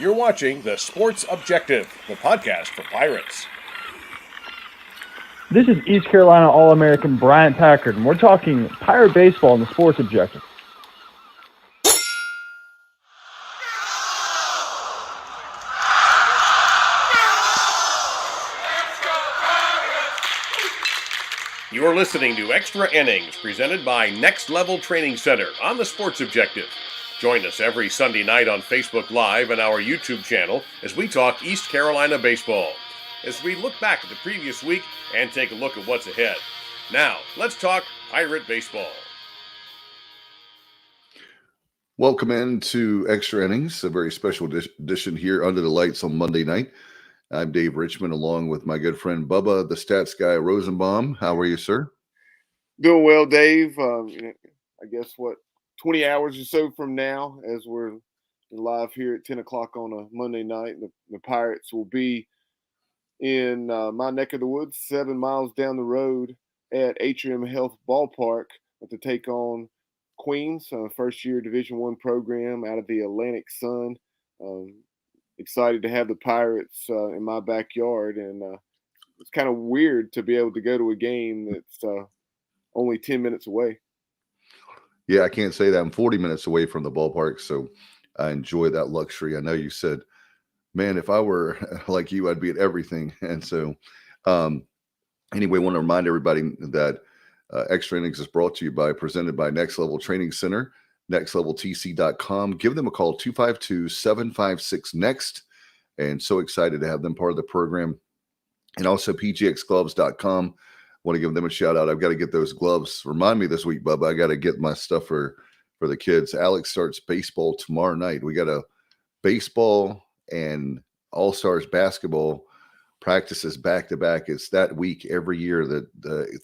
You're watching The Sports Objective, the podcast for Pirates. This is East Carolina All-American Bryant Packard, and we're talking Pirate baseball in The Sports Objective. You are listening to Extra Innings, presented by Next Level Training Center on The Sports Objective. Join us every Sunday night on Facebook Live and our YouTube channel as we talk East Carolina baseball, as we look back at the previous week and take a look at what's ahead. Now, let's talk Pirate baseball. Welcome into Extra Innings, a very special edition here under the lights on Monday night. I'm Dave Richmond, along with my good friend Bubba, the stats guy Rosenbaum. How are you, sir? Doing well, Dave. I guess 20 hours or so from now, as we're live here at 10 o'clock on a Monday night, the Pirates will be in my neck of the woods, 7 miles down the road at Atrium Health Ballpark to take on Queens, first-year Division I program out of the Atlantic Sun. Excited to have the Pirates in my backyard, and it's kind of weird to be able to go to a game that's only 10 minutes away. Yeah, I can't say that. I'm 40 minutes away from the ballpark, so I enjoy that luxury. I know you said, man, if I were like you, I'd be at everything. And so anyway, I want to remind everybody that Extra Innings is presented by Next Level Training Center, nextleveltc.com. Give them a call, 252-756-NEXT. And so excited to have them part of the program. And also pgxgloves.com. Want to give them a shout out. I've got to get those gloves. Remind me this week, Bubba. I got to get my stuff for the kids. Alex starts baseball tomorrow night. We got a baseball and All-Stars basketball practices back to back. It's that week every year that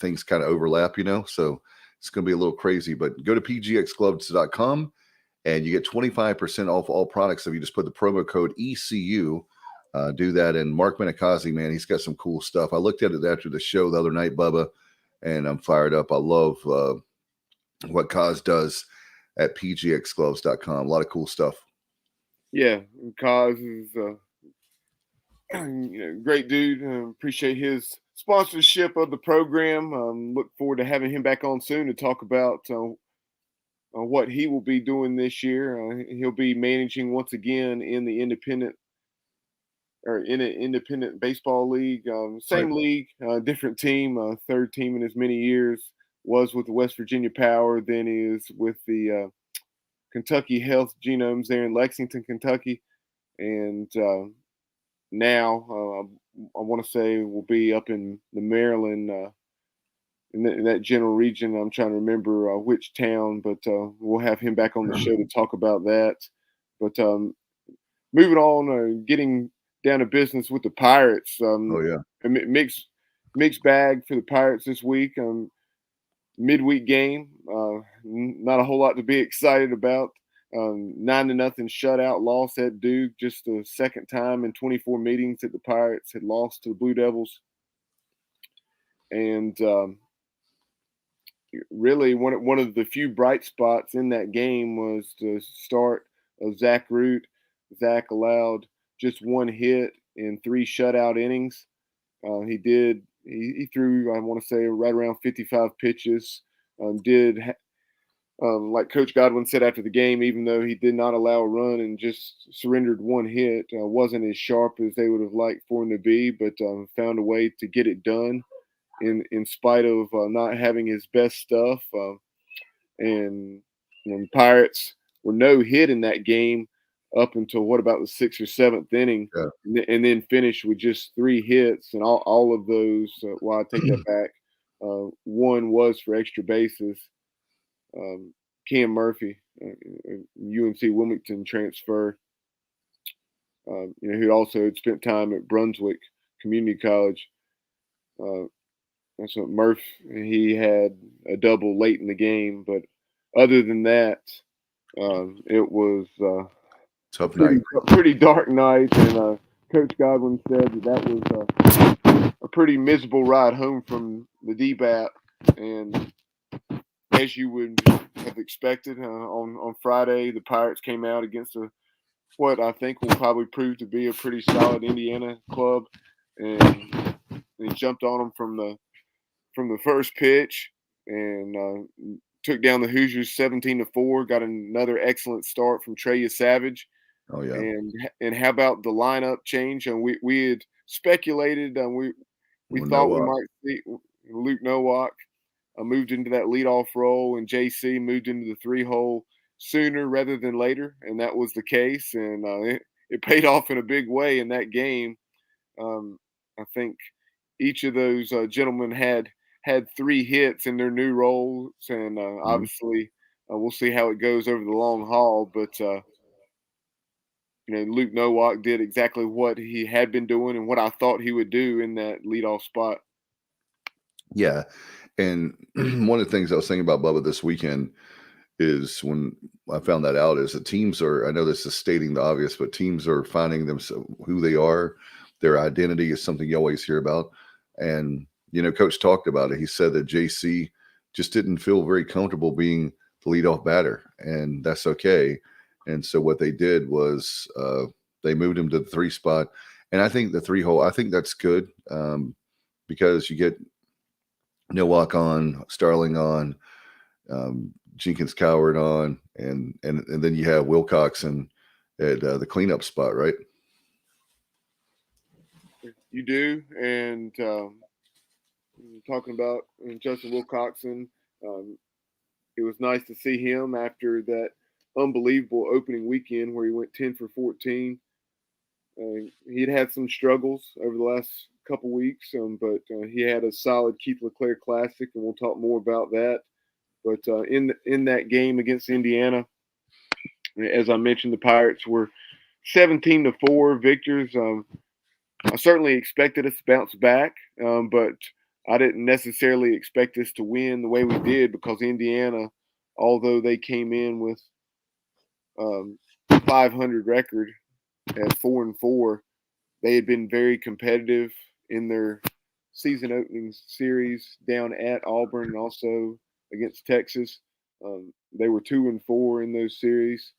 things kind of overlap, so it's going to be a little crazy. But go to pgxgloves.com and you get 25% off all products if you just put the promo code ECU. Do that. And Mark Menikazi, man, he's got some cool stuff. I looked at it after the show the other night, Bubba, and I'm fired up. I love what Kaz does at pgxgloves.com. A lot of cool stuff. Yeah, Kaz is great dude. Appreciate his sponsorship of the program. Look forward to having him back on soon to talk about what he will be doing this year. He'll be managing once again in the independent baseball league. Same Right. league, different team, third team in as many years. Was with the West Virginia Power, then is with the Kentucky Health Genomes there in Lexington, Kentucky. And now I want to say we'll be up in the Maryland, in that general region. I'm trying to remember which town, but we'll have him back on the show to talk about that. But moving on, getting down to business with the Pirates. Oh, yeah. A mixed bag for the Pirates this week. Midweek game, not a whole lot to be excited about. 9-0 shutout loss at Duke, just the second time in 24 meetings that the Pirates had lost to the Blue Devils. And really one of the few bright spots in that game was the start of Zach Root. Zach allowed just one hit in 3 shutout innings. He threw, I want to say, right around 55 pitches. Like Coach Godwin said after the game, even though he did not allow a run and just surrendered one hit, wasn't as sharp as they would have liked for him to be, but found a way to get it done in spite of not having his best stuff. And the Pirates were no hit in that game up until about the 6th or 7th inning, Yeah. and then finished with just 3 hits, and all of those. Well, I take that back. One was for extra bases. Cam Murphy, UNC Wilmington transfer, who also had spent time at Brunswick Community College. And so Murph, he had a double late in the game, but other than that, it was Tough night. pretty dark night. And Coach Godwin said that was a pretty miserable ride home from the DBAP. And as you would have expected, on Friday, the Pirates came out against a what I think will probably prove to be a pretty solid Indiana club, and they jumped on them from the first pitch and took down the Hoosiers 17-4. Got another excellent start from Treya Savage. Oh yeah. And how about the lineup change? And we had speculated, we thought we might see Luke Nowak moved into that leadoff role, and JC moved into the 3-hole sooner rather than later, and that was the case. And it paid off in a big way in that game. I think each of those gentlemen had 3 hits in their new roles, and obviously we'll see how it goes over the long haul. But Luke Nowak did exactly what he had been doing and what I thought he would do in that leadoff spot. Yeah. And one of the things I was thinking about, Bubba, this weekend is when I found that out is that teams are, I know this is stating the obvious, but teams are finding themselves who they are. Their identity is something you always hear about. And, Coach talked about it. He said that JC just didn't feel very comfortable being the leadoff batter, and that's okay. And so what they did was they moved him to the 3 spot. And I think the 3-hole, I think that's good because you get Nowak on, Starling on, Jenkins Coward on, and then you have Wilcoxon at the cleanup spot, right? You do, and talking about Justin Wilcoxon, it was nice to see him after that unbelievable opening weekend where he went 10 for 14. He'd had some struggles over the last couple weeks, but he had a solid Keith LeClair Classic, and we'll talk more about that. But in that game against Indiana, as I mentioned, the Pirates were 17-4 victors. I certainly expected us to bounce back, but I didn't necessarily expect us to win the way we did because Indiana, although they came in with 500 record at 4-4, they had been very competitive in their season opening series down at Auburn and also against Texas. They were 2-4 in those series.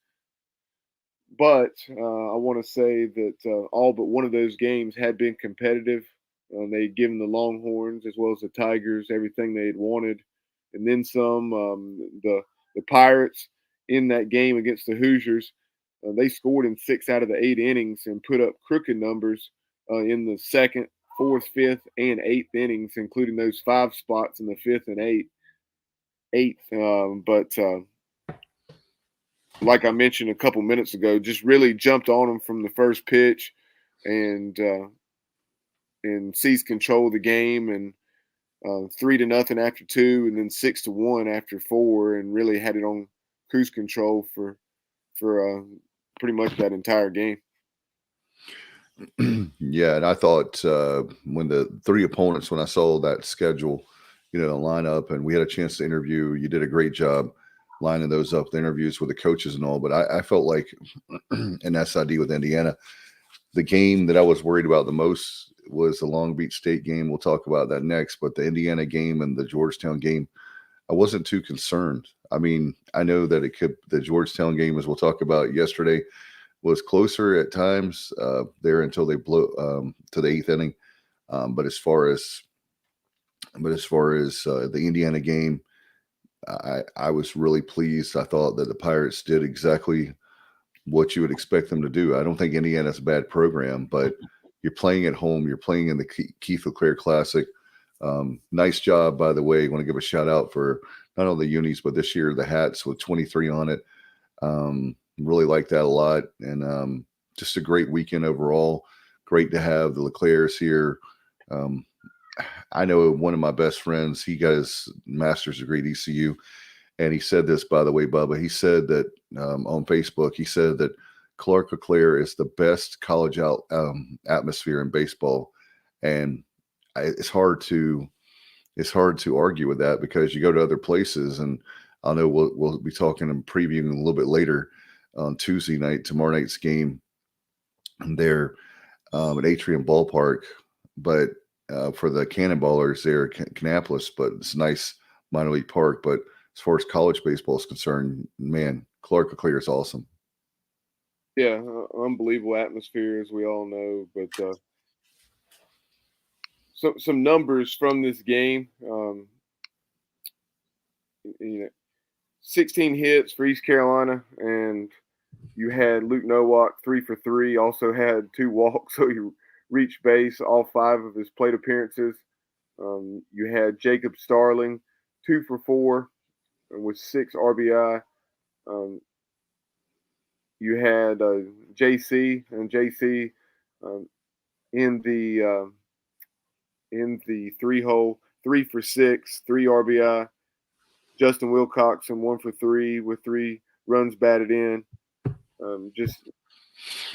But I want to say that all but one of those games had been competitive. They'd given the Longhorns as well as the Tigers everything they had wanted, and then some. The Pirates in that game against the Hoosiers, they scored in 6 out of the 8 innings and put up crooked numbers in the 2nd, 4th, 5th, and 8th innings, including those 5 spots in the 5th and 8th. But like I mentioned a couple minutes ago, just really jumped on them from the first pitch and seized control of the game, and 3-0 after 2, and then 6-1 after 4, and really had it on cruise control for pretty much that entire game. Yeah, and I thought when the 3 opponents, when I saw that schedule, the lineup, and we had a chance to interview, you did a great job lining those up, the interviews with the coaches and all. But I felt like in SID with Indiana, the game that I was worried about the most was the Long Beach State game. We'll talk about that next. But the Indiana game and the Georgetown game, I wasn't too concerned. I mean, I know that the Georgetown game, as we'll talk about yesterday, was closer at times there until they blew to the 8th inning. But as far as the Indiana game, I was really pleased. I thought that the Pirates did exactly what you would expect them to do. I don't think Indiana's a bad program, but you're playing at home. You're playing in the Keith LeClair Classic. Nice job, by the way. I want to give a shout out for not only the unis, but this year the hats with 23 on it. Really like that a lot. And just a great weekend overall. Great to have the LeClairs here. I know one of my best friends, he got his master's degree at ECU, and he said this, by the way, Bubba. He said that on Facebook, he said that Clark LeClair is the best college atmosphere in baseball. And it's hard to argue with that because you go to other places, and I know we'll be talking and previewing a little bit later on Tuesday night, tomorrow night's game there at Atrium Ballpark. But for the Cannonballers there at Kannapolis, but it's a nice minor league park. But as far as college baseball is concerned, man, Clark LeClair is awesome. Yeah, unbelievable atmosphere, as we all know. But some numbers from this game. 16 hits for East Carolina, and you had Luke Nowak 3 for 3. Also had 2 walks, so he reached base all 5 of his plate appearances. You had Jacob Starling 2 for 4 with 6 RBI. You had JC um, in the 3 hole, 3 for 6, 3 RBI. Justin Wilcoxon 1 for 3 with 3 runs batted in. Just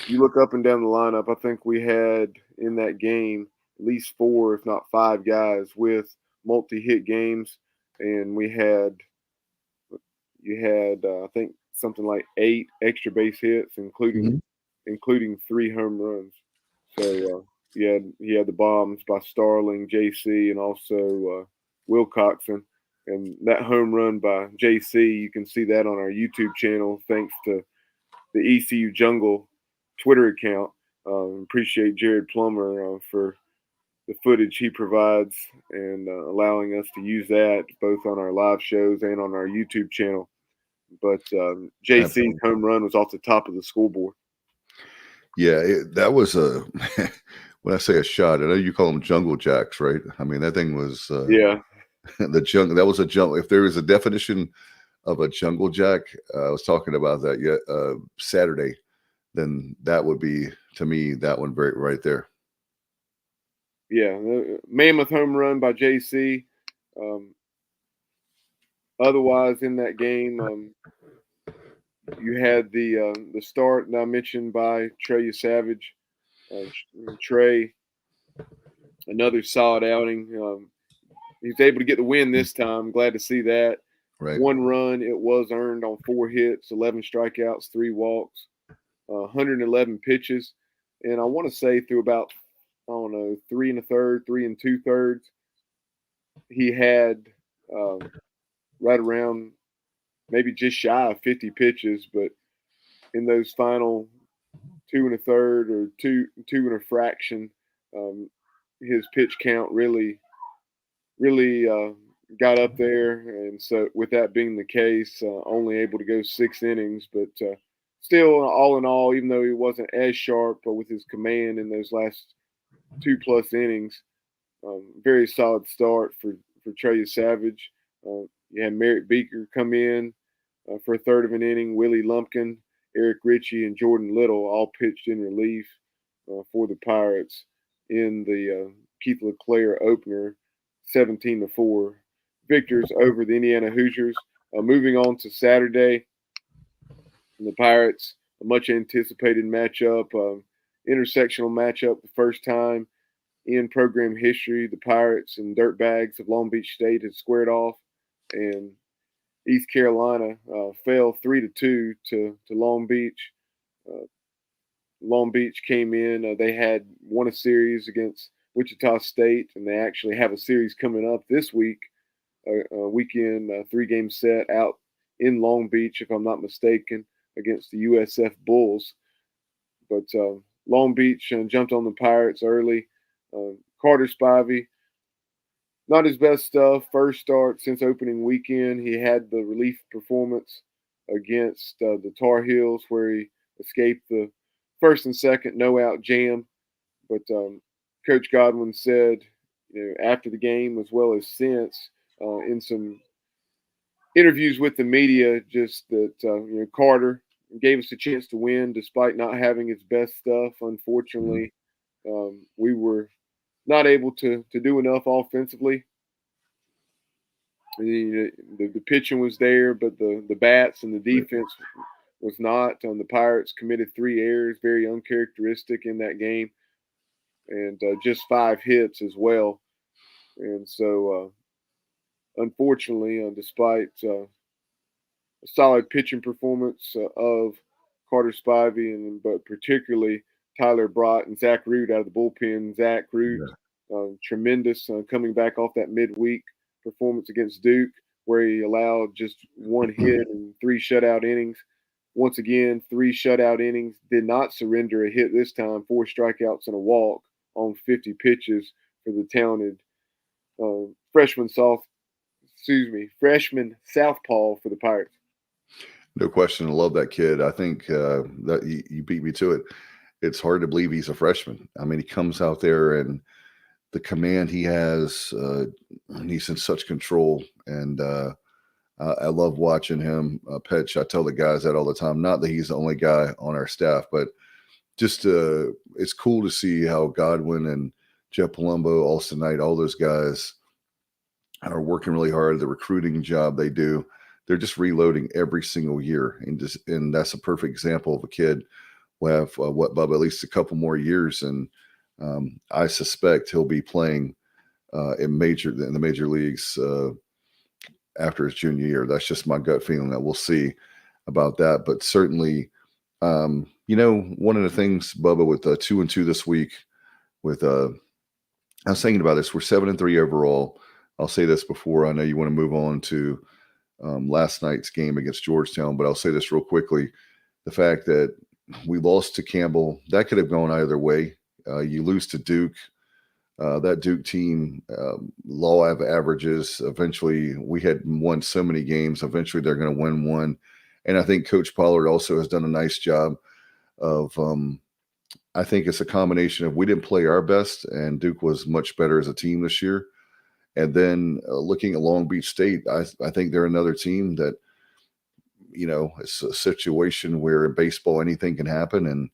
you look up and down the lineup, I think we had in that game at least 4, if not 5 guys with multi-hit games, and you had I think something like 8 extra base hits, including 3 home runs. So he had the bombs by Starling, JC, and also Wilcoxon. And that home run by JC, you can see that on our YouTube channel, thanks to the ECU Jungle Twitter account. Appreciate Jared Plummer for the footage he provides and allowing us to use that both on our live shows and on our YouTube channel. But JC's home run was off the top of the scoreboard. Yeah, that was a when I say a shot, I know you call them jungle jacks, right? I mean, that thing was the jungle. That was a jungle. If there is a definition of a jungle jack, I was talking about that Saturday, then that would be, to me, that one right there. Yeah, mammoth home run by JC. Otherwise, in that game, you had the start now mentioned by Trey Savage. Trey, another solid outing. He's able to get the win this time. Glad to see that. Right. 1 run, it was earned on 4 hits, 11 strikeouts, 3 walks, 111 pitches. And I want to say through about, 3 1/3, 3 2/3, he had right around maybe just shy of 50 pitches. But in those final 2 1/3 or 2 and a fraction, his pitch count really got up there, and so with that being the case, only able to go 6 innings, but still, all in all, even though he wasn't as sharp with his command in those last 2+ innings, very solid start for Trey Savage. You had Merrick Beaker come in for a third of an inning. Willie Lumpkin, Eric Ritchie, and Jordan Little all pitched in relief for the Pirates in the Keith LeClair opener. 17-4 victors over the Indiana Hoosiers. Moving on to Saturday, the Pirates, a much anticipated matchup, intersectional matchup, the first time in program history. The Pirates and Dirtbags of Long Beach State had squared off, and East Carolina fell 3-2 to Long Beach. Long Beach came in. They had won a series against Wichita State, and they actually have a series coming up this week, weekend 3-game set out in Long Beach, if I'm not mistaken, against the USF Bulls. But Long Beach jumped on the Pirates early. Carter Spivey, not his best stuff. First start since opening weekend. He had the relief performance against the Tar Heels, where he escaped the first and second no-out jam. But Coach Godwin said, after the game as well as since, in some interviews with the media, just that Carter gave us a chance to win despite not having his best stuff. Unfortunately, we were not able to do enough offensively. The pitching was there, but the bats and the defense was not. The Pirates committed 3 errors, very uncharacteristic in that game, and just 5 hits as well. And so, unfortunately, despite a solid pitching performance of Carter Spivey, but particularly Tyler Brott and Zach Root out of the bullpen. Zach Root, tremendous, coming back off that midweek performance against Duke, where he allowed just 1 hit and 3 shutout innings. once again, 3 shutout innings, did not surrender a hit this time, 4 strikeouts and a walk on 50 pitches for the talented freshman southpaw for the Pirates. No question. I love that kid. I think that you beat me to it. It's hard to believe he's a freshman. I mean, he comes out there and the command he has, he's in such control. And I love watching him pitch. I tell the guys that all the time. Not that he's the only guy on our staff, but just it's cool to see how Godwin and Jeff Palumbo, Austin Knight, all those guys are working really hard. The recruiting job they do, they're just reloading every single year, and that's a perfect example of a kid who have Bubba, at least a couple more years, and I suspect he'll be playing in the major leagues after his junior year. That's just my gut feeling. That we'll see about that, but certainly, one of the things, Bubba, with 2-2 this week, with I was thinking about this. We're 7-3 overall. I'll say this before I know you want to move on to last night's game against Georgetown, but I'll say this real quickly. The fact that we lost to Campbell, that could have gone either way. You lose to Duke. That Duke team, law of averages, eventually we had won so many games. Eventually they're going to win one. And I think Coach Pollard also has done a nice job of I think it's a combination of we didn't play our best and Duke was much better as a team this year. And then looking at Long Beach State, I think they're another team that, it's a situation where in baseball anything can happen. And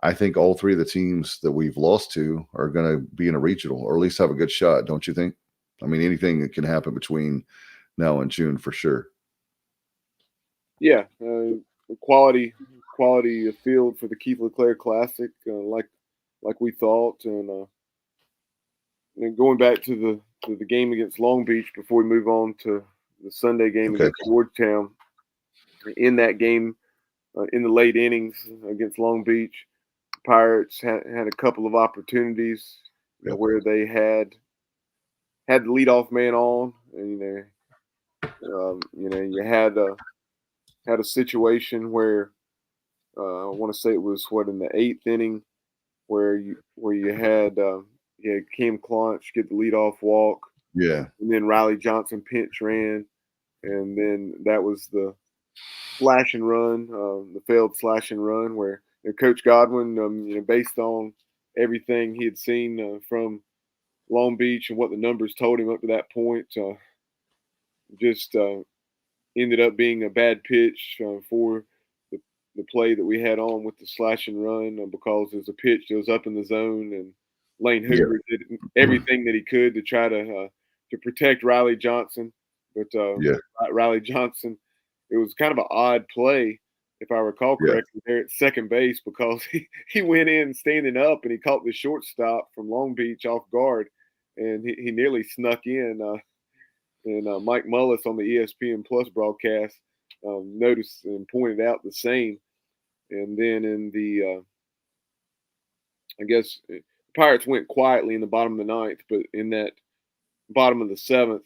I think all three of the teams that we've lost to are going to be in a regional, or at least have a good shot, don't you think? I mean, anything that can happen between now and June for sure. Yeah, quality of field for the Keith LeClair Classic, like we thought, and going back to the game against Long Beach before we move on to the Sunday game against Georgetown. In that game, in the late innings against Long Beach, Pirates had a couple of opportunities where they had the leadoff man on, and you had a situation where I want to say it was in the 8th inning where you had Kim Clonch get the leadoff walk, and then Riley Johnson pinch ran, and then that was the slash and run, the failed slash and run where Coach Godwin, based on everything he had seen from Long Beach and what the numbers told him up to that point, just ended up being a bad pitch for the play that we had on with the slash and run because there's a pitch that was up in the zone, and Lane Hoover did everything that he could to try to protect Riley Johnson. But Riley Johnson, it was kind of an odd play, if I recall correctly, there at second base because he went in standing up and he caught the shortstop from Long Beach off guard, and he nearly snuck in. And Mike Mullis on the ESPN Plus broadcast noticed and pointed out the same. And then in the, I guess, Pirates went quietly in the bottom of the 9th, but in that bottom of the 7th,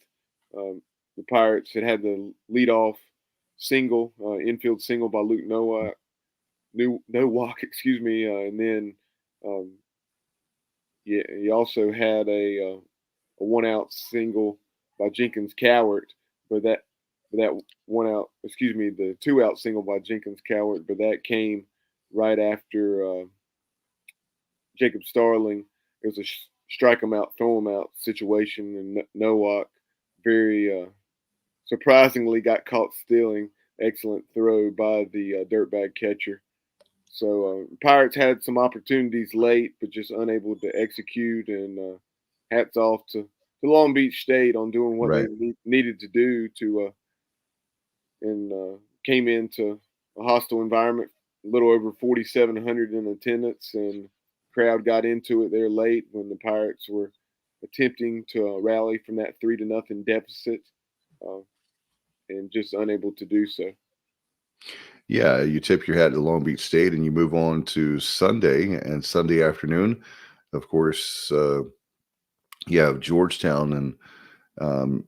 the Pirates had the leadoff single, infield single by Luke Nowak, and then he also had a 1-out single by Jenkins Cowart, but that 1-out, the 2-out single by Jenkins Cowart, but that came right after Jacob Starling. It was a strike him out, throw him out situation, and Nowak very surprisingly got caught stealing. Excellent throw by the dirtbag catcher. So Pirates had some opportunities late, but just unable to execute. And hats off to Long Beach State on doing what they needed to do and came into a hostile environment. A little over 4,700 in attendance, and crowd got into it there late when the Pirates were attempting to rally from that 3-0 deficit. And just unable to do so. Yeah, you tip your hat to Long Beach State and you move on to Sunday and Sunday afternoon. Of course, you have Georgetown, and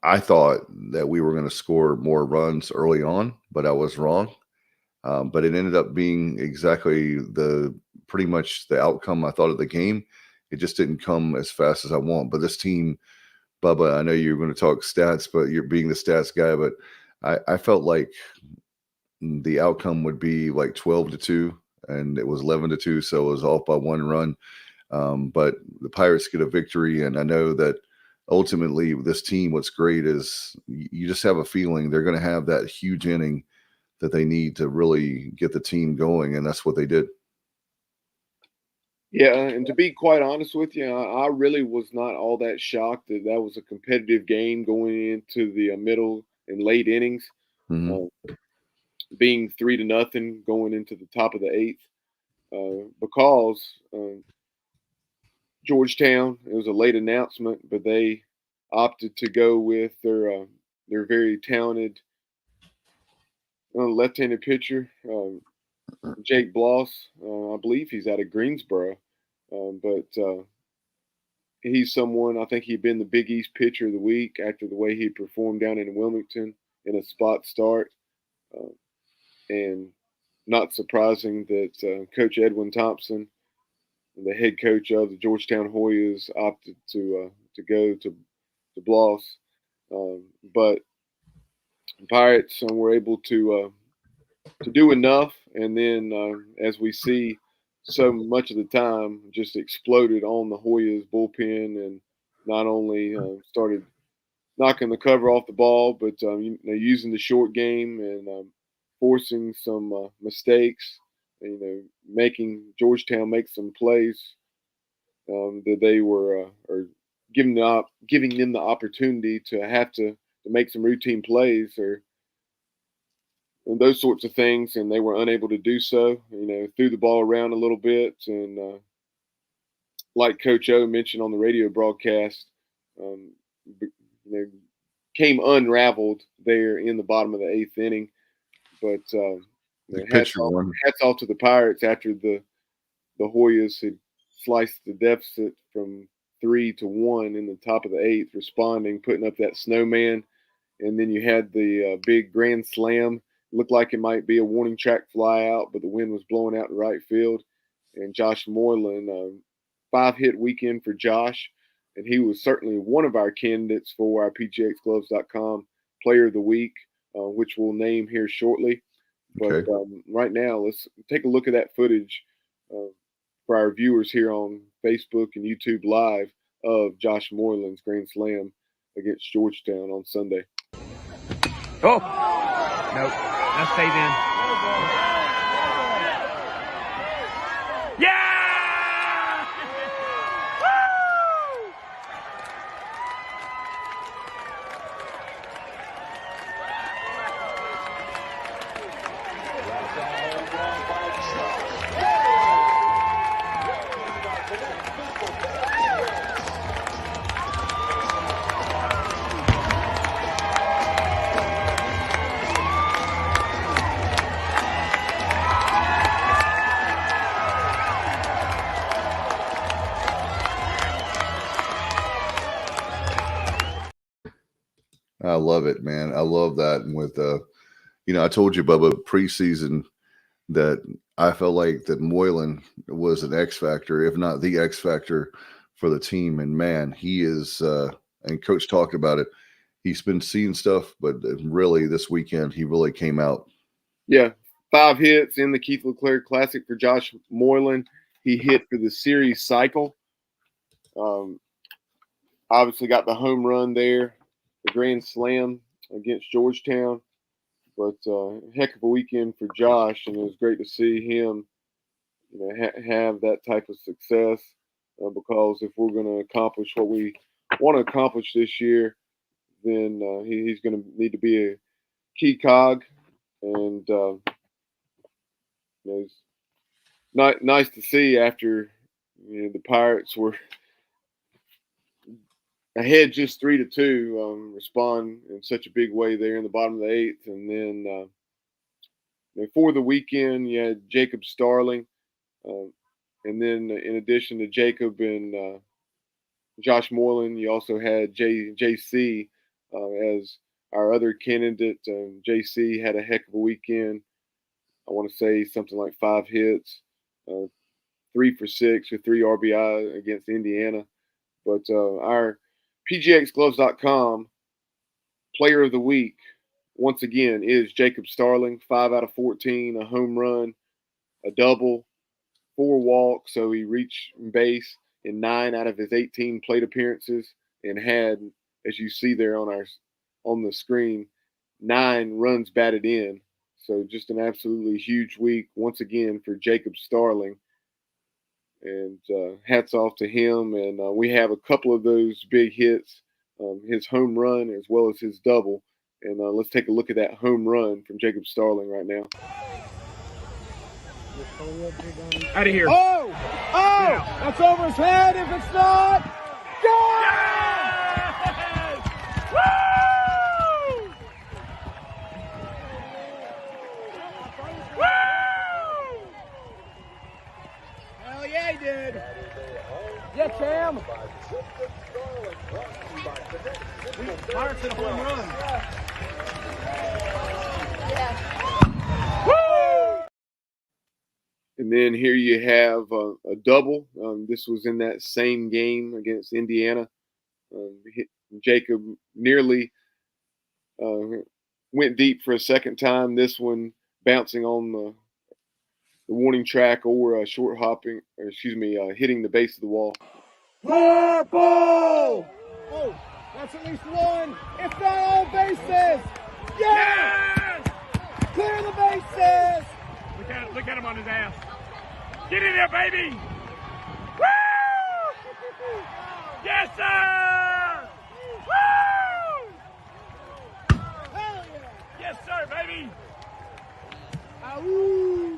I thought that we were going to score more runs early on, but I was wrong. But it ended up being exactly pretty much the outcome I thought of the game. It just didn't come as fast as I want. But this team, Bubba, I know you're going to talk stats, but you're being the stats guy. But I felt like the outcome would be like 12-2, and it was 11-2, so it was off by 1 run. But the Pirates get a victory, and I know that ultimately this team, what's great is you just have a feeling they're going to have that huge inning that they need to really get the team going, and that's what they did. Yeah, and to be quite honest with you, I really was not all that shocked that that was a competitive game going into the middle and late innings, Mm-hmm. being 3-0 going into the top of the eighth, because Georgetown, it was a late announcement, but they opted to go with their very talented left-handed pitcher, Jake Bloss. I believe he's out of Greensboro, but he's someone, I think he'd been the Big East pitcher of the week after the way he performed down in Wilmington in a spot start. And not surprising that Coach Edwin Thompson, the head coach of the Georgetown Hoyas, opted to go to Bloss. But the Pirates were able to do enough, and then as we see so much of the time, just exploded on the Hoyas bullpen, and not only started knocking the cover off the ball, but using the short game and forcing some mistakes. Making Georgetown make some plays that they were or giving them the opportunity to have to make some routine plays or and those sorts of things, and they were unable to do so. Threw the ball around a little bit, and like Coach O mentioned on the radio broadcast, um, came unraveled there in the bottom of the eighth inning. But hats off to the Pirates after the Hoyas had sliced the deficit from 3-1 in the top of the eighth, responding, putting up that snowman, and then you had the big grand slam. Looked like it might be a warning track fly out, but the wind was blowing out in right field. And Josh Moylan, 5-hit weekend for Josh, and he was certainly one of our candidates for our PGXGloves.com Player of the Week, which we'll name here shortly. But right now, let's take a look at that footage for our viewers here on Facebook and YouTube Live of Josh Moylan's grand slam against Georgetown on Sunday. Oh, nope. That stays in. Yeah! Woo! I love it, man. I love that. And with, I told you, Bubba, preseason that I felt like that Moylan was an X factor, if not the X factor for the team. And man, he is, and Coach talked about it. He's been seeing stuff, but really this weekend, he really came out. Yeah, 5 hits in the Keith LeClair Classic for Josh Moylan. He hit for the series cycle. Obviously got the home run there, the grand slam against Georgetown. But heck of a weekend for Josh, and it was great to see him have that type of success because if we're going to accomplish what we want to accomplish this year, then he's going to need to be a key cog. And it's nice to see after the Pirates were ahead just 3-2, respond in such a big way there in the bottom of the eighth. And then for the weekend, you had Jacob Starling. And then in addition to Jacob and Josh Moylan, you also had JC as our other candidate, JC, had a heck of a weekend. I want to say something like 5 hits, 3 for 6 with 3 RBI against Indiana. But our PGXGloves.com player of the week, once again, is Jacob Starling. 5 out of 14, a home run, a double, 4 walks. So he reached base in 9 out of his 18 plate appearances and had, as you see there on the screen, 9 runs batted in. So just an absolutely huge week once again for Jacob Starling. And hats off to him. And we have a couple of those big hits, his home run as well as his double. And let's take a look at that home run from Jacob Starling right now. Out of here. Oh! That's over his head. If it's not, go! Yes! Woo! Woo! Hell yeah, he did. Yeah, Cam. Pirates hit a home run. And then here you have a double. This was in that same game against Indiana. Jacob nearly went deep for a second time. This one bouncing on the warning track or hitting the base of the wall. Purple! Oh, that's at least one, if not all bases. Yes! Clear the bases. Look at him on his ass. Get in there, baby! Woo! Yes, sir! Woo! Hell yeah! Yes, sir, baby! Ahoo!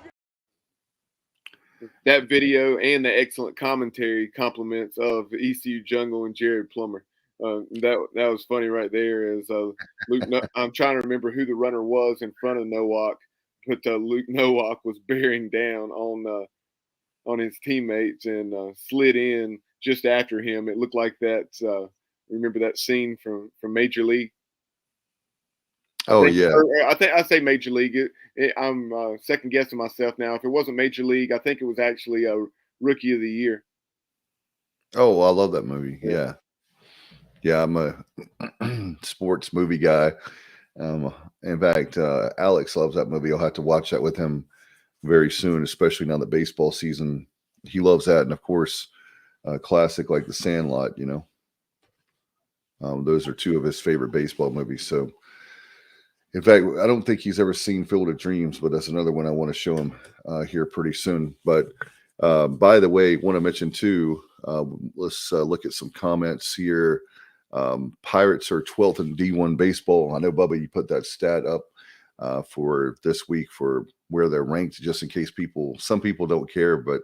That video and the excellent commentary compliments of ECU Jungle and Jared Plummer. That was funny right there. As Luke, I'm trying to remember who the runner was in front of Nowak, but Luke Nowak was bearing down on his teammates and slid in just after him. It looked like that. Remember that scene from Major League? I say Major League. I'm second guessing myself now. If it wasn't Major League, I think it was actually a Rookie of the Year. Oh, I love that movie. Yeah. I'm a sports movie guy. In fact, Alex loves that movie. I'll have to watch that with him very soon, especially now that baseball season. He loves that, and of course, classic like The Sandlot. Those are 2 of his favorite baseball movies. So. In fact, I don't think he's ever seen Field of Dreams, but that's another one I want to show him here pretty soon. But by the way, want to mention too, let's look at some comments here. Pirates are 12th in D1 baseball. I know, Bubba, you put that stat up for this week for where they're ranked, just in case some people don't care, but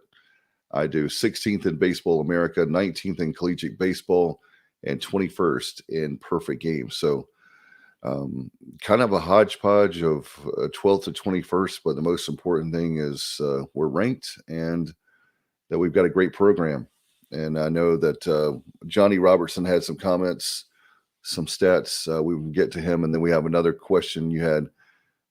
I do. 16th in Baseball America, 19th in collegiate baseball, and 21st in perfect games. So kind of a hodgepodge of 12th to 21st, but the most important thing is we're ranked and that we've got a great program. And I know that Johnny Robertson had some comments, some stats. We can get to him, and then we have another question you had.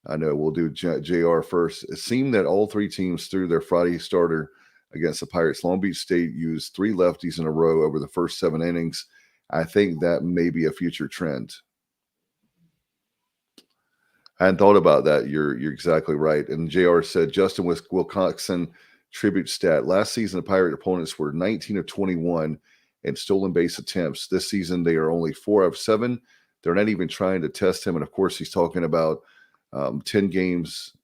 I know we'll do JR first. It seemed that all 3 teams threw their Friday starter against the Pirates. Long Beach State used 3 lefties in a row over the first 7 innings. I think that may be a future trend. I hadn't thought about that. You're exactly right. And JR said Justin Wilcoxon tribute stat. Last season, the Pirate opponents were 19 of 21 in stolen base attempts. This season, they are only 4 of 7. They're not even trying to test him. And of course, he's talking about 10 games.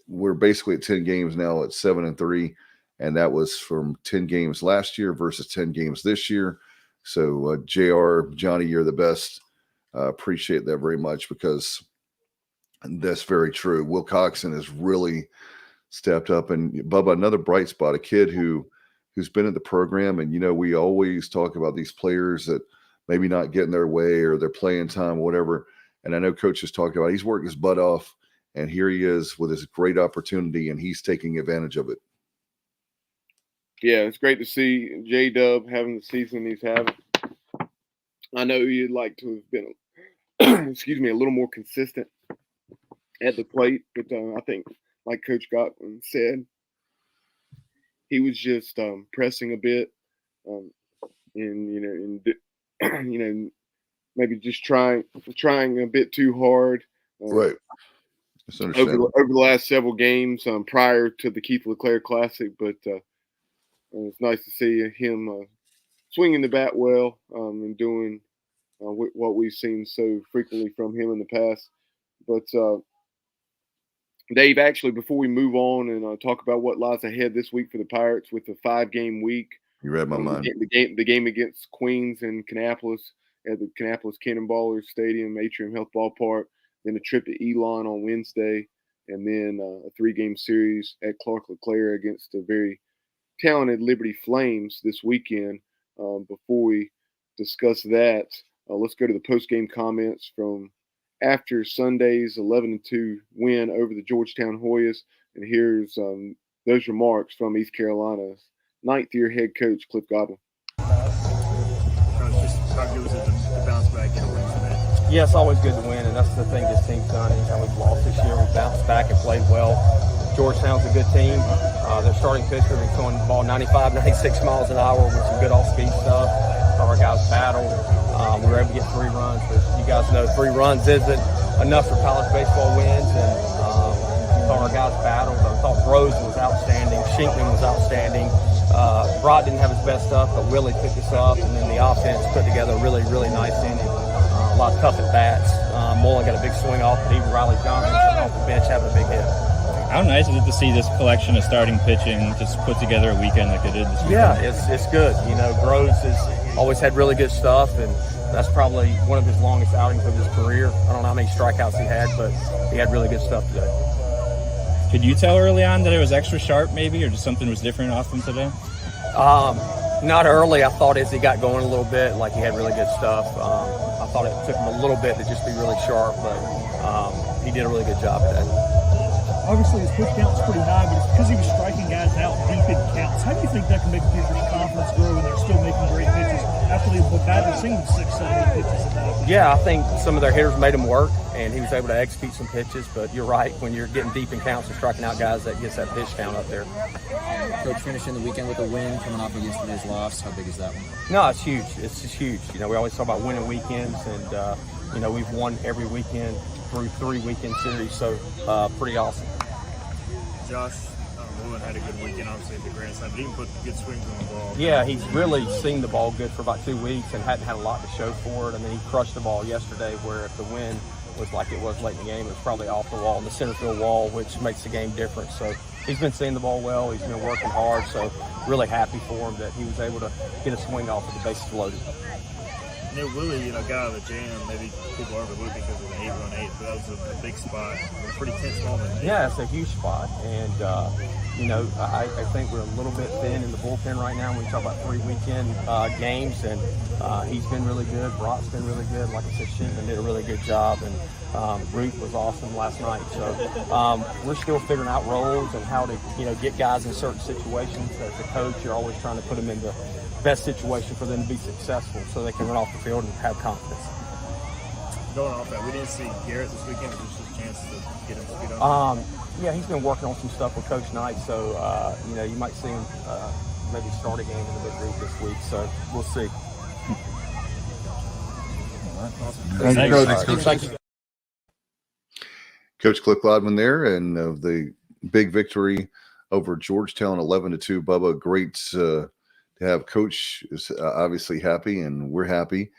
We're basically at 10 games now at 7-3. And that was from 10 games last year versus 10 games this year. So JR, Johnny, you're the best. Appreciate that very much, because that's very true. Wilcoxon has really stepped up. And Bubba, another bright spot, a kid who's been in the program. And, we always talk about these players that maybe not getting their way or their playing time, whatever. And I know Coach has talked about, he's worked his butt off, and here he is with his great opportunity, and he's taking advantage of it. Yeah, it's great to see J-Dub having the season he's having. I know you'd like to have been excuse me, a little more consistent at the plate. But I think, like Coach Godwin said, he was just pressing a bit, and maybe just trying a bit too hard. Right. That's over understandable. the last several games prior to the Keith LeClair Classic, but it's nice to see him swinging the bat well and doing what we've seen so frequently from him in the past. But Dave, actually, before we move on and talk about what lies ahead this week for the Pirates with the 5-game week, You read my mind. the game against Queens and Kannapolis at the Kannapolis Cannonballers Stadium, Atrium Health Ballpark, then a trip to Elon on Wednesday, and then a 3-game series at Clark LeClair against the very talented Liberty Flames this weekend. Before we discuss that, let's go to the post-game comments from after Sunday's 11-2 win over the Georgetown Hoyas. And here's those remarks from East Carolina's ninth-year head coach, Cliff Godwin. Just how good was it to bounce back and win today? Yeah, it's always good to win, and that's the thing this team's done. Anytime we've lost this year, we've bounced back and played well. Georgetown's a good team. Their starting pitcher been throwing the ball 95, 96 miles an hour with some good off-speed stuff. Our guys battled. We were able to get 3 runs, but you guys know 3 runs isn't enough for college baseball wins, and our guys battled. I thought Rose was outstanding. Shinkman was outstanding. Brott didn't have his best stuff, but Willie picked us up, and then the offense put together a really, really nice inning. A lot of tough at-bats. Mullen got a big swing off, but even Riley Johnson off the bench having a big hit. How nice is it to see this collection of starting pitching just put together a weekend like they did this weekend? Yeah, it's good. Groves has always had really good stuff, and that's probably one of his longest outings of his career. I don't know how many strikeouts he had, but he had really good stuff today. Could you tell early on that it was extra sharp maybe, or just something was different off him today? Not early. I thought as he got going a little bit, like he had really good stuff. I thought it took him a little bit to just be really sharp, but he did a really good job today. Obviously, his pitch count was pretty high, but it's because he was striking guys out deep in counts. How do you think that can make a pitcher's confidence grow when they're still making great pitches after the batter seen 6, 7, 8 pitches a day? Yeah, I think some of their hitters made him work, and he was able to execute some pitches. But you're right, when you're getting deep in counts and striking out guys, that gets that pitch count up there. Coach, finishing the weekend with a win, coming off of yesterday's loss. How big is that one? No, it's huge. It's just huge. We always talk about winning weekends, and we've won every weekend through 3 weekend series, so pretty awesome. Josh Mullen had a good weekend, obviously, at the Grand Slam, but he even put good swings on the ball. Yeah, he's really seen the ball good for about 2 weeks and hadn't had a lot to show for it. I mean, he crushed the ball yesterday, where if the wind was like it was late in the game, it was probably off the wall, the center field wall, which makes the game different. So he's been seeing the ball well. He's been working hard, so really happy for him that he was able to get a swing off with the bases loaded. Willie, got out of the jam. Maybe people overlook it because of the 8-run 8, but that was a big spot, a pretty tense moment. Yeah, it's a huge spot, and I think we're a little bit thin in the bullpen right now when we talk about 3 weekend games, and he's been really good. Brock's been really good. Like I said, Shinkman did a really good job, and Root was awesome last night. So we're still figuring out roles and how to get guys in certain situations. As a coach, you're always trying to put them in the best situation for them to be successful, so they can run off the field and have confidence. Going off that, we didn't see Garrett this weekend. Was this a chance to get him to speed up? Yeah, he's been working on some stuff with Coach Knight, so you might see him maybe start a game in the big league this week. So we'll see. Thank you. Coach Cliff Godwin there, and the big victory over Georgetown, 11-2. Bubba, great to have Coach is obviously happy, and we're happy.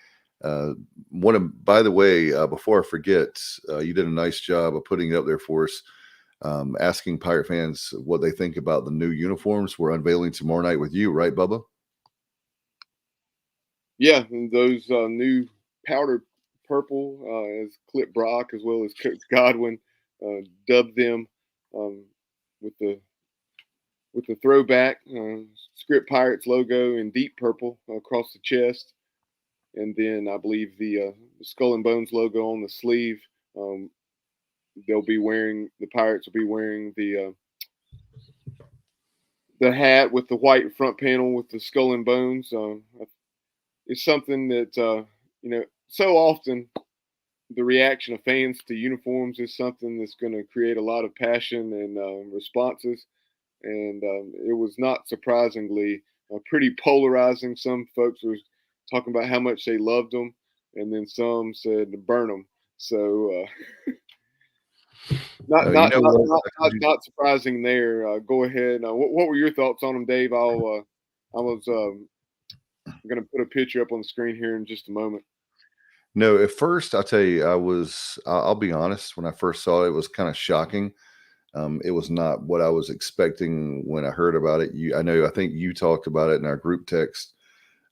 By the way, before I forget, you did a nice job of putting it up there for us, asking Pirate fans what they think about the new uniforms we're unveiling tomorrow night with you, right, Bubba? Yeah, and those new powder purple, as Clip Brock as well as Coach Godwin dubbed them, with the throwback Script Pirates logo in deep purple across the chest, and then I believe the Skull and Bones logo on the sleeve. The Pirates will be wearing the hat with the white front panel with the Skull and Bones. It's something that so often the reaction of fans to uniforms is something that's going to create a lot of passion and responses. And it was not surprisingly pretty polarizing. Some folks were talking about how much they loved them, and then some said to burn them. So You know what? not surprising there. Go ahead. What were your thoughts on them, Dave? I was going to put a picture up on the screen here in just a moment. No, at first, I'll tell you, I'll be honest, when I first saw it, it was kind of shocking. It was not what I was expecting when I heard about it. I think you talked about it in our group text.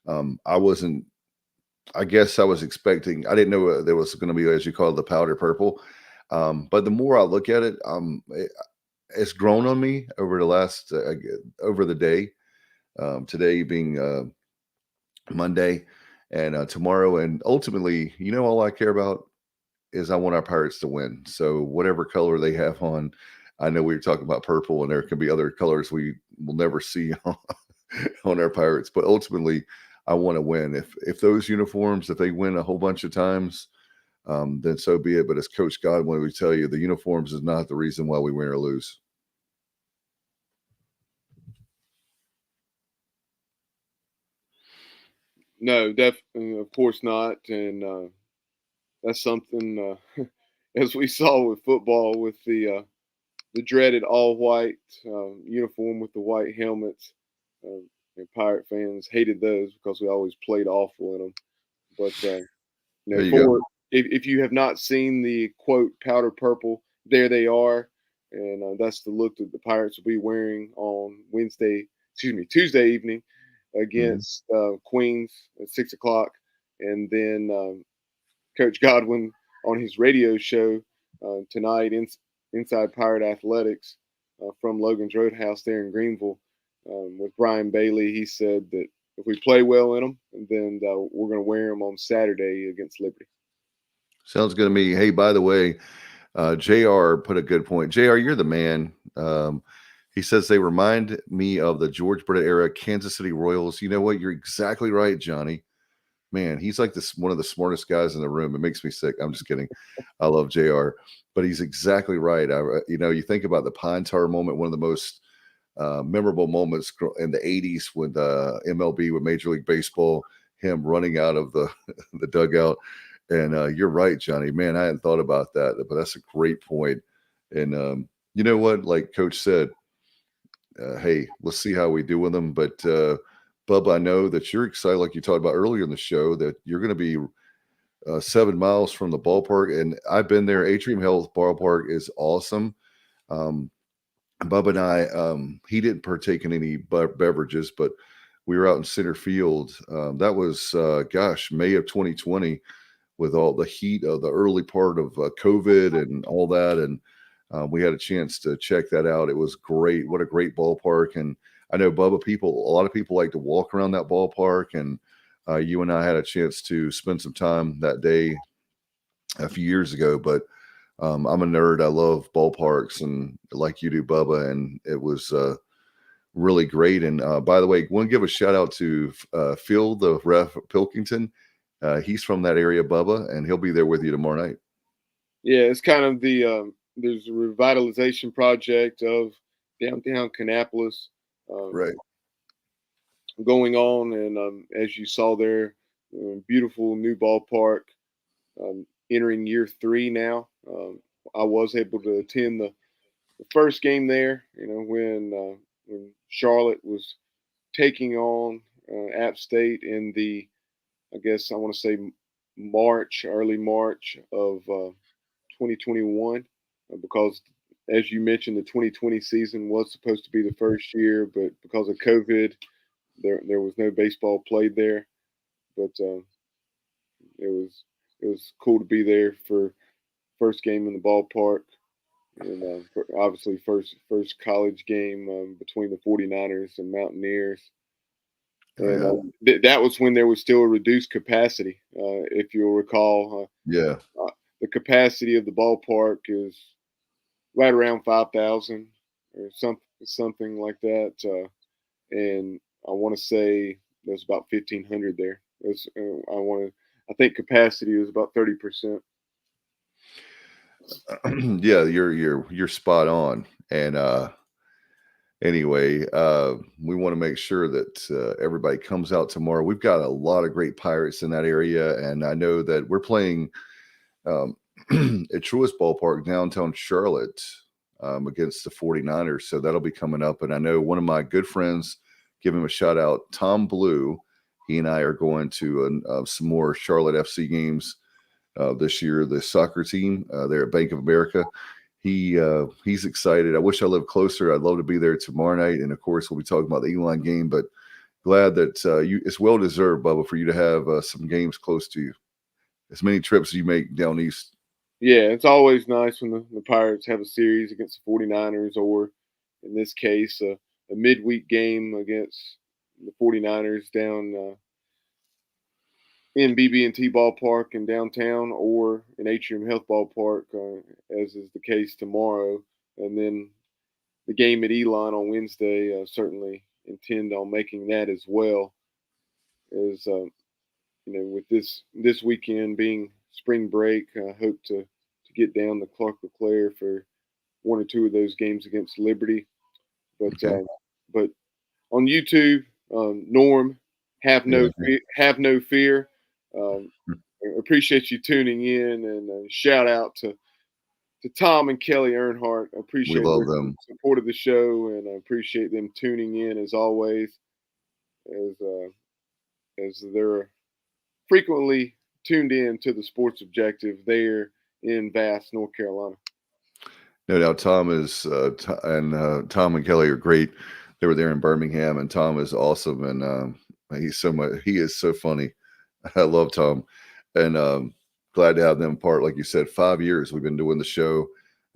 I guess I was expecting, I didn't know there was going to be, as you call it, the powder purple. But the more I look at it, it's grown on me over over the day. Today being Monday and tomorrow. And ultimately, all I care about is I want our Pirates to win. So whatever color they have on, I know we were talking about purple, and there can be other colors we will never see on our Pirates. But ultimately, I want to win. If those uniforms, if they win a whole bunch of times, then so be it. But as Coach Godwin would tell you, the uniforms is not the reason why we win or lose. No, definitely, of course not. And that's something, as we saw with football, with the dreaded all white uniform with the white helmets. And Pirate fans hated those because we always played awful in them. But There you go. If you have not seen the quote powder purple, there they are, and that's the look that the Pirates will be wearing on Tuesday evening against Queens at 6 o'clock, and then Coach Godwin on his radio show tonight, Inside Pirate Athletics from Logan's Roadhouse there in Greenville with Brian Bailey. He said that if we play well in them, then we're going to wear them on Saturday against Liberty. Sounds good to me. Hey, by the way, JR put a good point. JR, you're the man. He says they remind me of the George Brett era Kansas City Royals. You know what? You're exactly right, Johnny. Man, he's like one of the smartest guys in the room. It makes me sick. I'm just kidding. I love JR, but he's exactly right. You think about the Pine Tar moment, one of the most memorable moments in the 80s with MLB, with Major League Baseball, him running out of the dugout. And you're right, Johnny. Man, I hadn't thought about that, but that's a great point. And you know what? Like Coach said, hey, let's see how we do with them. But Bub, I know that you're excited, like you talked about earlier in the show, that you're going to be 7 miles from the ballpark. And I've been there. Atrium Health Ballpark is awesome. Bub and I, he didn't partake in any beverages, but we were out in center field. That was, May of 2020, with all the heat of the early part of COVID and all that. And we had a chance to check that out. It was great. What a great ballpark. And I know, Bubba, a lot of people like to walk around that ballpark. And you and I had a chance to spend some time that day a few years ago. But I'm a nerd. I love ballparks, and like you do, Bubba. And it was really great. And by the way, I want to give a shout out to Phil, the ref Pilkington. He's from that area, Bubba, and he'll be there with you tomorrow night. Yeah, it's kind of there's a revitalization project of downtown Kannapolis Right. going on. And as you saw there, beautiful new ballpark entering year 3 now. I was able to attend the first game there, when Charlotte was taking on App State in the, I guess I want to say early March of 2021, because as you mentioned, the 2020 season was supposed to be the first year, but because of COVID, there was no baseball played there. But it was cool to be there for first game in the ballpark, and obviously first college game between the 49ers and Mountaineers. And that was when there was still a reduced capacity. If you'll recall, the capacity of the ballpark is right around 5,000 or something like that. And I want to say there's about 1,500 there. I think capacity is about 30%. Yeah, you're spot on. And anyway, we want to make sure that everybody comes out tomorrow. We've got a lot of great Pirates in that area, and I know that we're playing at Truist Ballpark, downtown Charlotte, against the 49ers. So that'll be coming up. And I know one of my good friends, give him a shout out, Tom Blue. He and I are going to some more Charlotte FC games this year. The soccer team there at Bank of America. He's excited. I wish I lived closer. I'd love to be there tomorrow night. And of course, we'll be talking about the Elon game. But glad that it's well deserved, Bubba, for you to have some games close to you. As many trips as you make down east. Yeah, it's always nice when the Pirates have a series against the 49ers, or in this case, a midweek game against the 49ers down in BB&T Ballpark in downtown, or in Atrium Health Ballpark, as is the case tomorrow. And then the game at Elon on Wednesday, certainly intend on making that as well. As with this weekend being spring break, I hope to get down to Clark LeClair for one or two of those games against Liberty. But Okay. But on YouTube, Norm, have no fear. Appreciate you tuning in, and shout out to Tom and Kelly Earnhardt. I appreciate We love their them. support of the show, and I appreciate them tuning in as always, as they're frequently tuned in to the Sports Objective there in Bass, North Carolina. No doubt, Tom is Tom and Kelly are great. They were there in Birmingham, and Tom is awesome, and he is so funny. I love Tom, and glad to have them part. Like you said, 5 years we've been doing the show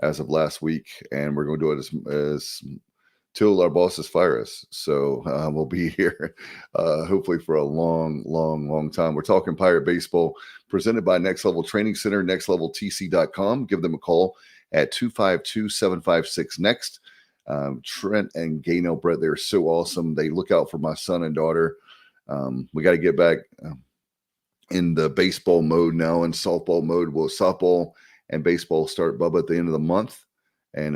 as of last week, and we're going to do it as till our bosses fire us. So we'll be here hopefully for a long time. We're talking Pirate Baseball, presented by Next Level Training Center, nextleveltc.com. Give them a call at 252-756-NEXT. Trent and Gaynell Brett, they're so awesome. They look out for my son and daughter. We got to get back in the baseball mode now, and softball mode. Well, softball and baseball start, Bubba, at the end of the month. And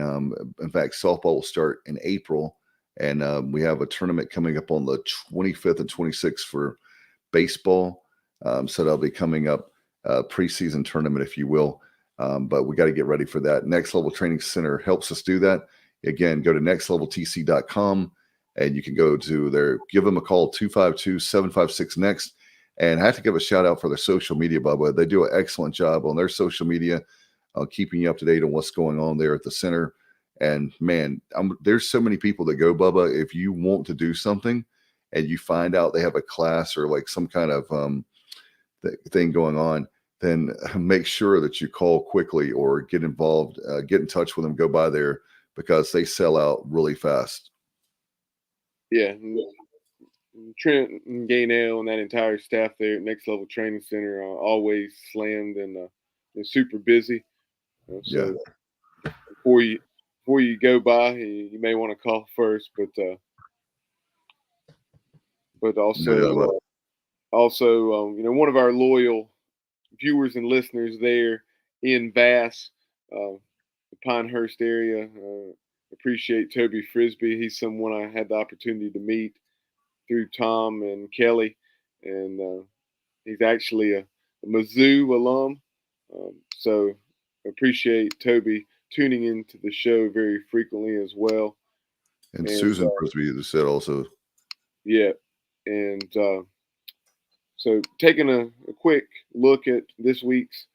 in fact, softball will start in April. And we have a tournament coming up on the 25th and 26th for baseball. So that'll be coming up, preseason tournament, if you will. But we got to get ready for that. Next Level Training Center helps us do that. Again, go to nextleveltc.com, and you can go to their, give them a call, 252-756-NEXT. And I have to give a shout out for their social media, Bubba. They do an excellent job on their social media, keeping you up to date on what's going on there at the center. And man, there's so many people that go, Bubba, if you want to do something and you find out they have a class or like some kind of thing going on, then make sure that you call quickly or get involved, get in touch with them, go by there, because they sell out really fast. Yeah. Trent and Gaynell and that entire staff there at Next Level Training Center are always slammed and super busy. So before you go by, you may want to call first, but also one of our loyal viewers and listeners there in Bass, the Pinehurst area. Appreciate Toby Frisbee. He's someone I had the opportunity to meet through Tom and Kelly, and he's actually a Mizzou alum. So appreciate Toby tuning into the show very frequently as well. And Susan Frisbee said also. Yeah. And so taking a quick look at this week's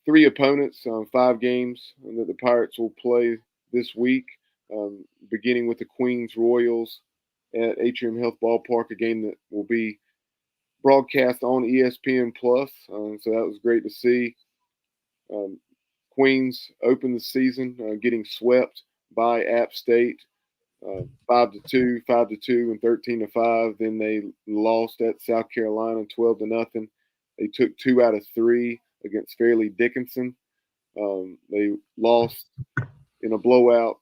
3 opponents, 5 games that the Pirates will play this week, beginning with the Queens Royals at Atrium Health Ballpark, a game that will be broadcast on ESPN Plus. So that was great to see. Queens opened the season getting swept by App State, 5-2, 5-2, and 13-5. Then they lost at South Carolina 12-0. They took 2 out of 3 against Fairleigh Dickinson. They lost in a blowout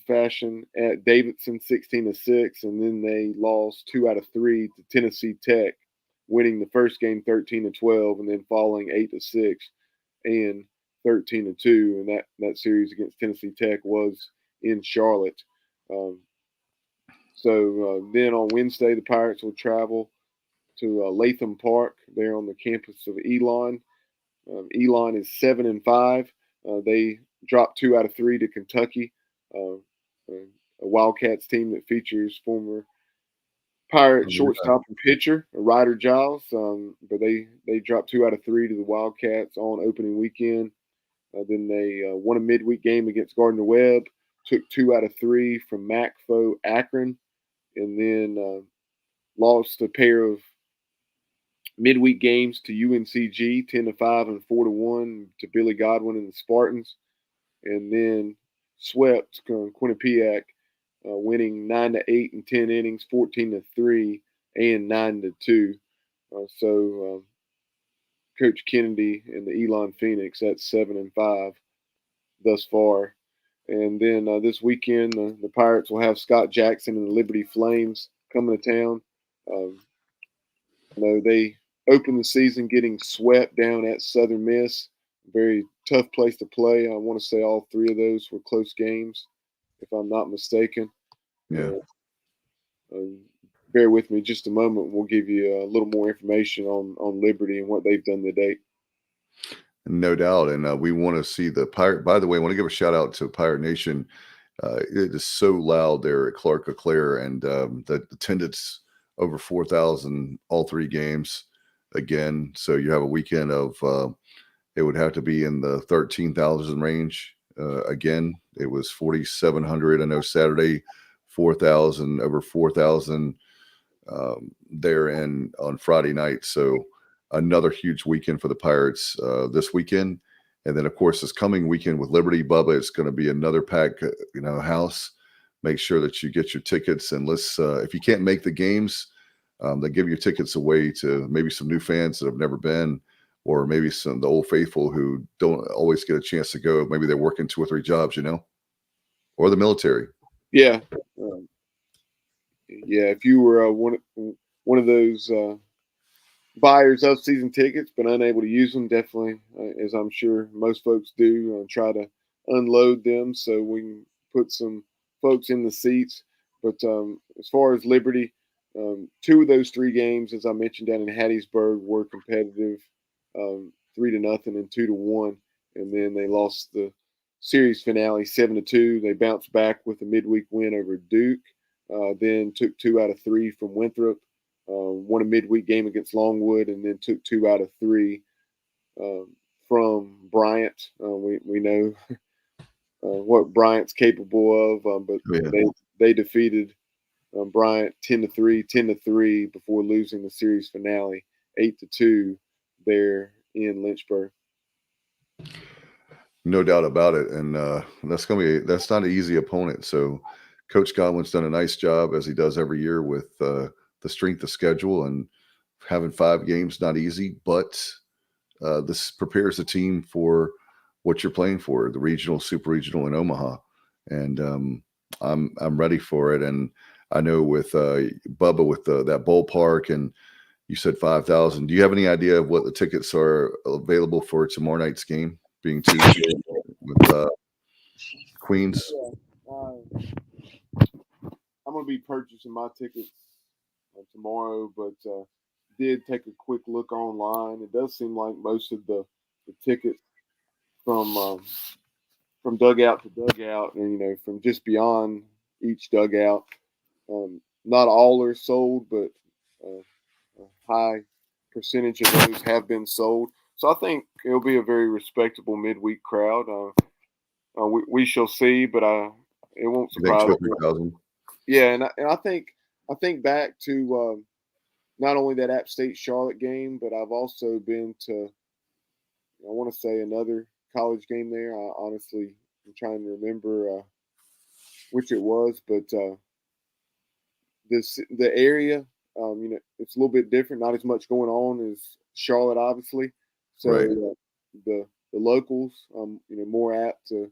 fashion at Davidson 16-6, and then they lost 2 out of 3 to Tennessee Tech, winning the first game 13-12, and then falling 8-6 and 13-2, and that series against Tennessee Tech was in Charlotte. So then on Wednesday, the Pirates will travel to Latham Park. They're on the campus of Elon. Elon is 7-5. They dropped 2 out of 3 to Kentucky, a Wildcats team that features former Pirate shortstop and pitcher Ryder Giles. But they dropped 2 out of 3 to the Wildcats on opening weekend. Then they won a midweek game against Gardner Webb, took 2 out of 3 from MACFO Akron, and then lost a pair of midweek games to UNCG, 10-5 and 4-1 to Billy Godwin and the Spartans, and then swept Quinnipiac, winning 9-8 in 10 innings, 14-3 and 9-2. So Coach Kennedy and the Elon Phoenix, that's 7-5 thus far. And then this weekend, the Pirates will have Scott Jackson and the Liberty Flames coming to town. They opened the season getting swept down at Southern Miss. Very tough place to play. I want to say all 3 of those were close games, if I'm not mistaken. Yeah. Bear with me just a moment. We'll give you a little more information on Liberty and what they've done to date. No doubt. And we want to see the Pirate. By the way, I want to give a shout out to Pirate Nation. It is so loud there at Clark LeClair, and the attendance over 4,000 all 3 games again. So you have a weekend of it would have to be in the 13,000 range. Again, it was 4,700. I know Saturday, 4,000, over 4,000 there and on Friday night. So another huge weekend for the Pirates this weekend. And then, of course, this coming weekend with Liberty, Bubba, it's going to be another packed, house. Make sure that you get your tickets. And let's, if you can't make the games, they give your tickets away to maybe some new fans that have never been, or maybe some the old faithful who don't always get a chance to go. Maybe they're working 2 or 3 jobs, or the military. Yeah. If you were one of those buyers of season tickets but unable to use them, definitely, as I'm sure most folks do, try to unload them so we can put some folks in the seats. But as far as Liberty, 2 of those 3 games, as I mentioned, down in Hattiesburg were competitive, 3-0 and 2-1, and then they lost the series finale 7-2. They bounced back with a midweek win over Duke, then took 2 out of 3 from Winthrop, won a midweek game against Longwood, and then took 2 out of 3 from Bryant. We know what Bryant's capable of, but they defeated Bryant 10-3, 10-3 before losing the series finale 8-2 there in Lynchburg. No doubt about it. And that's not an easy opponent. So Coach Godwin's done a nice job, as he does every year, with the strength of schedule, and having 5 games, not easy, but this prepares the team for what you're playing for, the regional, super regional in Omaha. And I'm ready for it. And I know with Bubba, with that ballpark, and you said 5,000. Do you have any idea of what the tickets are available for tomorrow night's game, being Tuesday with Queens? I'm going to be purchasing my tickets tomorrow, but did take a quick look online. It does seem like most of the tickets from dugout to dugout, and from just beyond each dugout, not all are sold, but a high percentage of those have been sold. So I think it'll be a very respectable midweek crowd. We shall see, but it won't surprise me. Yeah, and I think back to not only that App State Charlotte game, but I've also been to, I want to say, another college game there. I honestly am trying to remember which it was, but the area, it's a little bit different. Not as much going on as Charlotte, obviously. So right. The locals, more apt to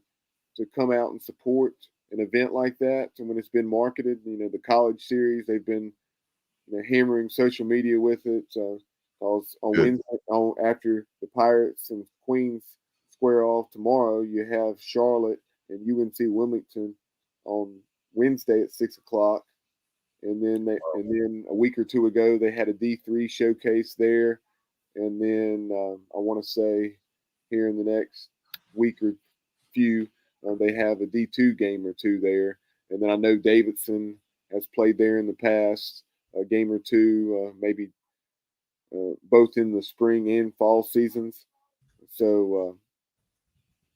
come out and support an event like that. And when it's been marketed, the college series, they've been hammering social media with it. Because on Wednesday, after the Pirates and Queens square off. Tomorrow you have Charlotte and UNC Wilmington on Wednesday at 6 o'clock. And then a week or two ago, they had a D3 showcase there. And then I want to say here in the next week or few, they have a D2 game or two there. And then I know Davidson has played there in the past, a game or two, maybe both in the spring and fall seasons. So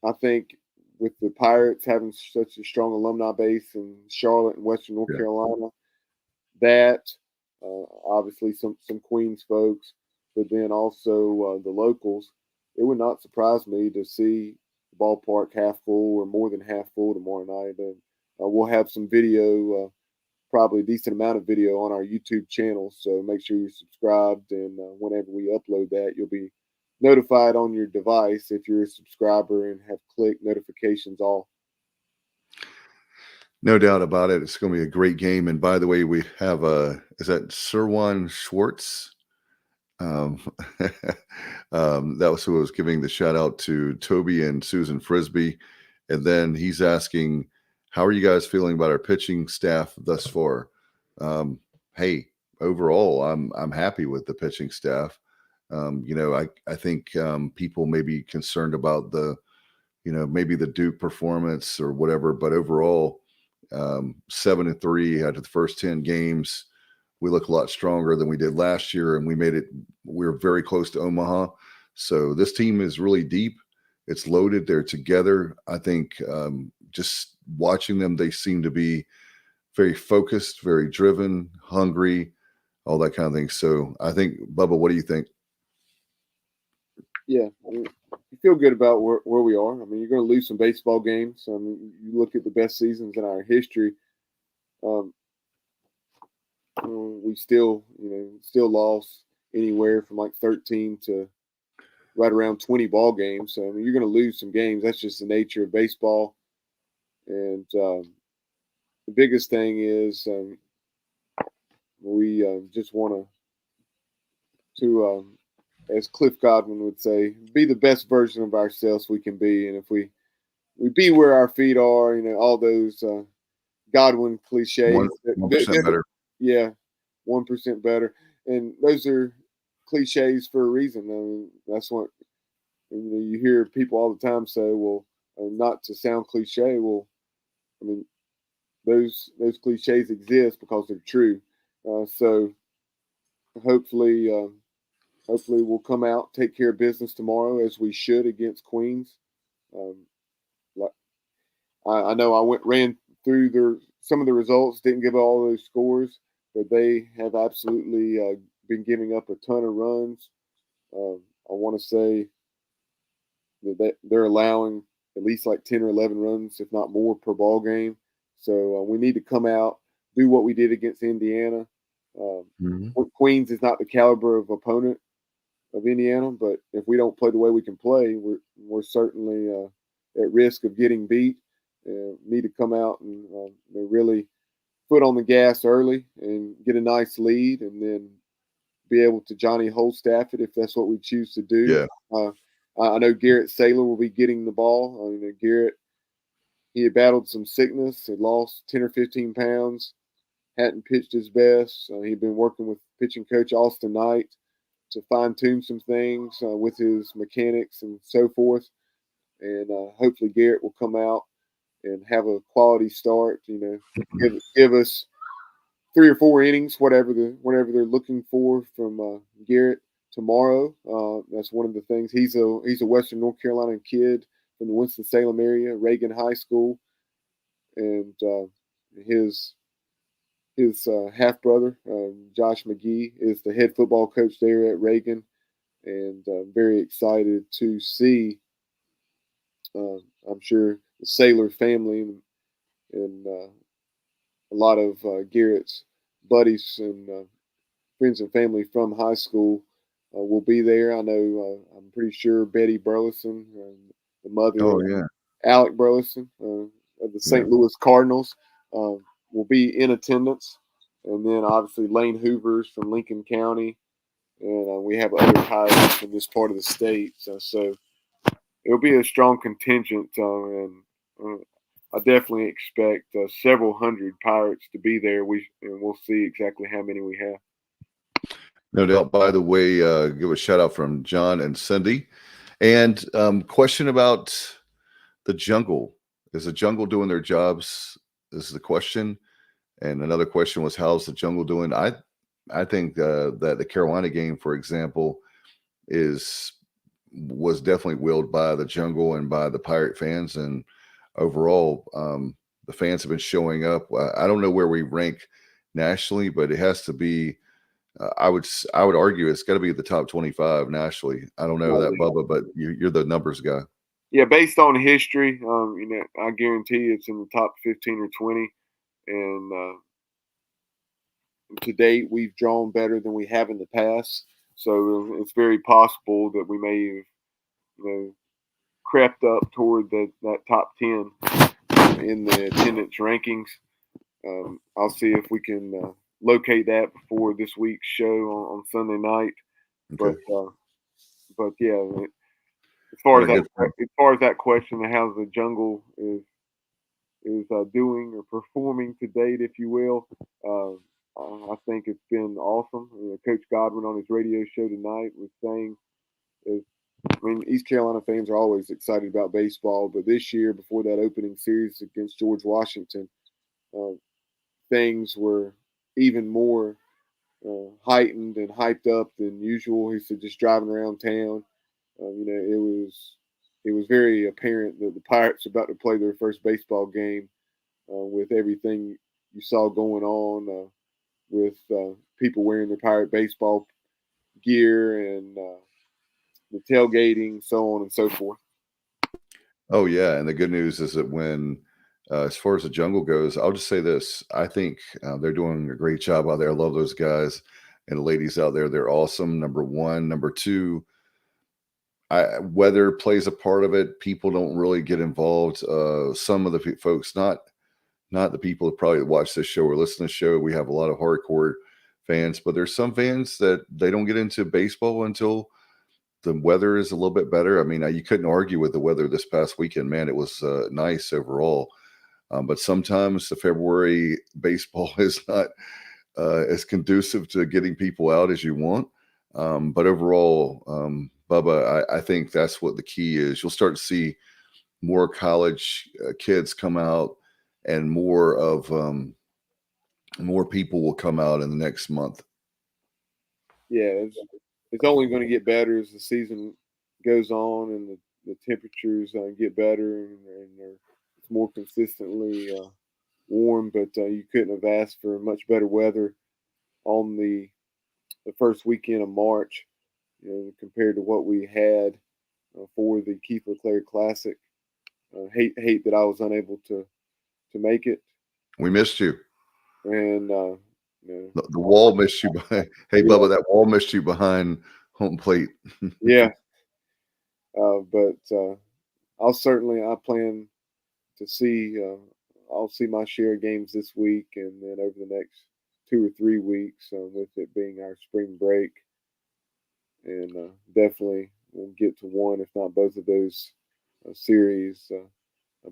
I think with the Pirates having such a strong alumni base in Charlotte and Western North Carolina, that obviously some Queens folks, but then also the locals, it would not surprise me to see the ballpark half full or more than half full tomorrow night. And we'll have some video, probably a decent amount of video on our YouTube channel. So make sure you're subscribed, and whenever we upload that, you'll be notified on your device if you're a subscriber and have clicked notifications all. No doubt about it. It's going to be a great game. And by the way, we have is that Sirwan Schwartz? That was who was giving the shout out to Toby and Susan Frisbee. And then he's asking, how are you guys feeling about our pitching staff thus far? Hey, overall, I'm happy with the pitching staff. I think people may be concerned about maybe the Duke performance or whatever, but overall, 7-3 out of the first 10 games. We look a lot stronger than we did last year, and we're very close to Omaha. So this team is really deep. It's loaded. They're together. I think just watching them, they seem to be very focused, very driven, hungry, all that kind of thing. So I think, Bubba, what do you think? Yeah, you feel good about where we are. I mean, you're going to lose some baseball games. I mean, you look at the best seasons in our history. We still lost anywhere from like 13 to right around 20 ball games. So, I mean, you're going to lose some games. That's just the nature of baseball. And the biggest thing is we just want to as Cliff Godwin would say, be the best version of ourselves we can be. And if we be where our feet are, all those Godwin cliches. 1% better. Yeah, 1% better. And those are cliches for a reason. I mean, that's what you hear people all the time say, well, not to sound cliche. Well, I mean, those cliches exist because they're true. So hopefully we'll come out, take care of business tomorrow as we should against Queens. I know I ran through some of the results, didn't give all those scores, but they have absolutely been giving up a ton of runs. I want to say that they're allowing at least like 10 or 11 runs, if not more, per ball game. So we need to come out, do what we did against Indiana. Queens is not the caliber of opponent of Indiana, but if we don't play the way we can play, we're certainly at risk of getting beat. Need to come out and really foot on the gas early and get a nice lead, and then be able to Johnny Holstaff it if that's what we choose to do. Yeah. I know Garrett Saylor will be getting the ball. Garrett, he had battled some sickness, had lost 10 or 15 pounds, hadn't pitched his best. He'd been working with pitching coach Austin Knight to fine-tune some things with his mechanics and so forth. And hopefully Garrett will come out and have a quality start, give us 3 or 4 innings, whatever they're looking for from Garrett tomorrow. That's one of the things. He's a Western North Carolina kid from the Winston-Salem area, Reagan High School, and his half brother, Josh McGee, is the head football coach there at Reagan, and very excited to see. I'm sure the Saylor family and a lot of Garrett's buddies and friends and family from high school will be there. I know. I'm pretty sure Betty Burleson, the mother, Alec Burleson of the St. Louis Cardinals, will be in attendance, and then obviously Lane Hoovers from Lincoln County, and we have other Pirates from this part of the state. So it'll be a strong contingent, and I definitely expect several hundred Pirates to be there. We'll see exactly how many we have. No doubt. By the way, give a shout out from John and Cindy. And question about the jungle. Is the jungle doing their jobs? Is the question. And another question was, how's the jungle doing? I think that the Carolina game, for example, was definitely willed by the jungle and by the Pirate fans. And overall, the fans have been showing up. I don't know where we rank nationally, but it has to be. I would argue it's got to be the top 25 nationally. I don't know that, Bubba, but you're the numbers guy. Yeah, based on history, I guarantee it's in the top 15 or 20. And to date, we've drawn better than we have in the past. So it's very possible that we may have, crept up toward that top 10 in the attendance rankings. I'll see if we can locate that before this week's show on Sunday night. Okay. But yeah, as far as that question of how the jungle is doing or performing to date, if you will, I think it's been awesome. Coach Godwin on his radio show tonight was saying, East Carolina fans are always excited about baseball, but this year, before that opening series against George Washington, things were even more heightened and hyped up than usual. He said, just driving around town, it was very apparent that the Pirates were about to play their first baseball game with everything you saw going on with people wearing their Pirate baseball gear and the tailgating, so on and so forth. Oh, yeah. And the good news is that when, as far as the jungle goes, I'll just say this. I think they're doing a great job out there. I love those guys and the ladies out there. They're awesome, number one. Number two, weather plays a part of it. People don't really get involved. Some of the folks, not the people who probably watch this show or listen to the show. We have a lot of hardcore fans, but there's some fans that they don't get into baseball until the weather is a little bit better. I mean, you couldn't argue with the weather this past weekend, man. It was nice overall. But sometimes the February baseball is not as conducive to getting people out as you want. But overall, Bubba, I think that's what the key is. You'll start to see more college kids come out, and more people will come out in the next month. Yeah, it's only going to get better as the season goes on and the temperatures get better and it's more consistently warm. But you couldn't have asked for much better weather on the first weekend of March, compared to what we had for the Keith LeClair Classic. Hate that I was unable to make it. We missed you. And the wall missed you behind. Hey, yeah. Bubba, that wall missed you behind home plate. Yeah. But I plan to see. I'll see my share of games this week, and then over the next 2 or 3 weeks, with it being our spring break, and definitely we'll get to one, if not both of those series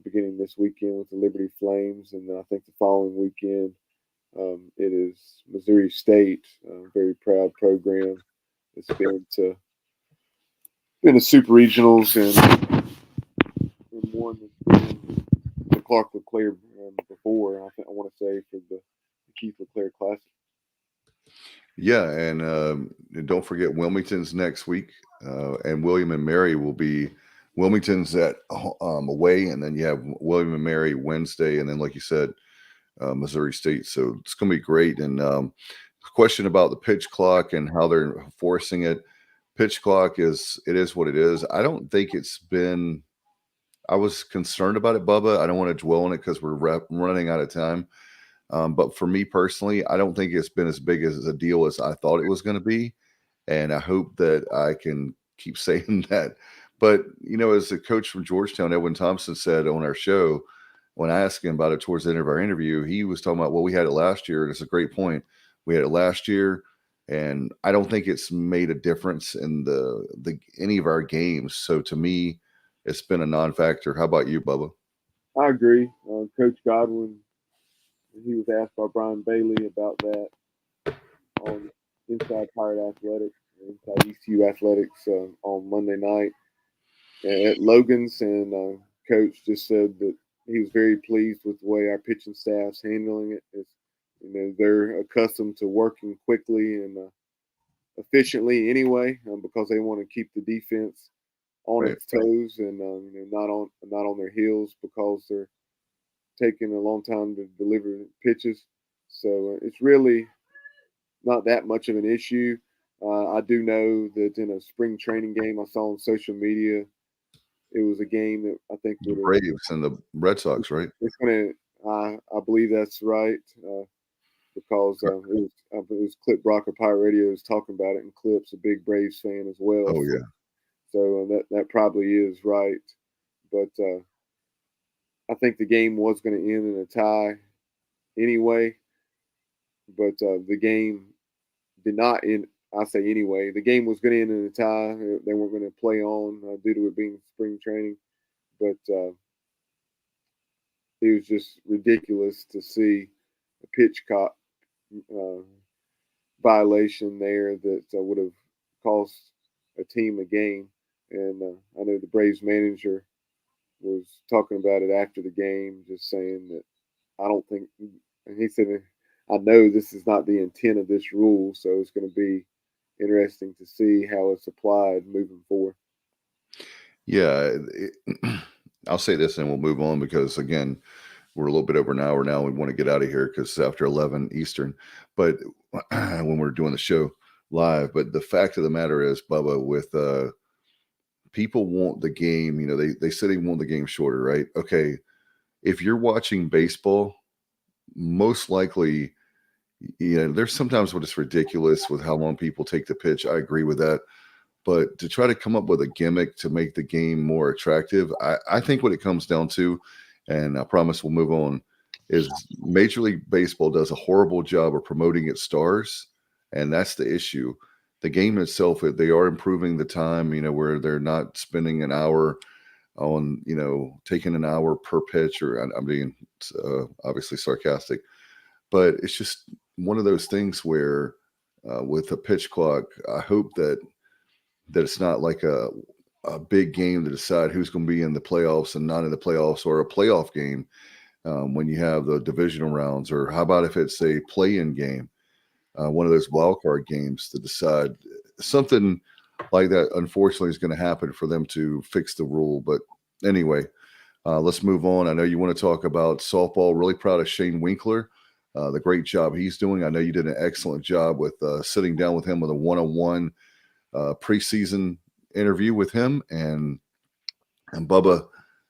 beginning this weekend with the Liberty Flames, and then I think the following weekend it is Missouri State, a very proud program. It's been to Super Regionals and won the Clark LeClair before. I want to say for the Keith LeClair Classic. Yeah, and don't forget Wilmington's next week, and William and Mary will be. Wilmington's at away, and then you have William and Mary Wednesday, and then, like you said, Missouri State. So it's going to be great. And question about the pitch clock and how they're forcing it. Pitch clock is what it is. I don't think it's been. I was concerned about it, Bubba. I don't want to dwell on it because we're running out of time. But for me personally, I don't think it's been as big as a deal as I thought it was going to be, and I hope that I can keep saying that. But, as the coach from Georgetown, Edwin Thompson, said on our show, when I asked him about it towards the end of our interview, he was talking about, well, we had it last year, and it's a great point. We had it last year, and I don't think it's made a difference in any of our games. So to me, it's been a non-factor. How about you, Bubba? I agree. Coach Godwin, he was asked by Brian Bailey about that on Inside Pirate Athletics, Inside ECU Athletics on Monday night at Logan's, and Coach just said that he was very pleased with the way our pitching staff's handling it. They're accustomed to working quickly and efficiently anyway, because they want to keep the defense on its toes and not on their heels because they're taking a long time to deliver pitches. So it's really not that much of an issue. I do know that in a spring training game I saw on social media, it was a game that I think the Braves and the Red Sox, right? It's gonna. I believe that's right because it was Clip Brock of Pirate Radio was talking about it, and Clip's a big Braves fan as well. Oh yeah. So that probably is right, but I think the game was going to end in a tie anyway. But the game did not end. I say anyway, the game was going to end in a tie. They weren't going to play on due to it being spring training, but it was just ridiculous to see a pitch clock violation there that would have cost a team a game. And I know the Braves manager was talking about it after the game, just saying that I don't think, and he said, I know this is not the intent of this rule, so it's going to be interesting to see how it's applied moving forward. Yeah, I'll say this and we'll move on because, again, we're a little bit over an hour now. We want to get out of here because it's after 11 Eastern. But when we're doing the show live, but the fact of the matter is, Bubba, with people want the game, you know, they said they want the game shorter, right? Okay, if you're watching baseball, most likely, you know, there's sometimes when it's ridiculous with how long people take the pitch. I agree with that. But to try to come up with a gimmick to make the game more attractive, I think what it comes down to, and I promise we'll move on, is Major League Baseball does a horrible job of promoting its stars, and that's the issue. The game itself, they are improving the time, you know, where they're not spending an hour on, you know, taking an hour per pitch, or I'm being obviously sarcastic, but it's just one of those things where with a pitch clock, I hope that it's not like a big game to decide who's going to be in the playoffs and not in the playoffs, or a playoff game when you have the divisional rounds, or how about if it's a play-in game, one of those wild card games to decide something like that. Unfortunately, is going to happen for them to fix the rule. But anyway, let's move on. I know you want to talk about softball. Really proud of Shane Winkler, the great job he's doing. I know you did an excellent job with sitting down with him with a one-on-one preseason interview with him, and Bubba,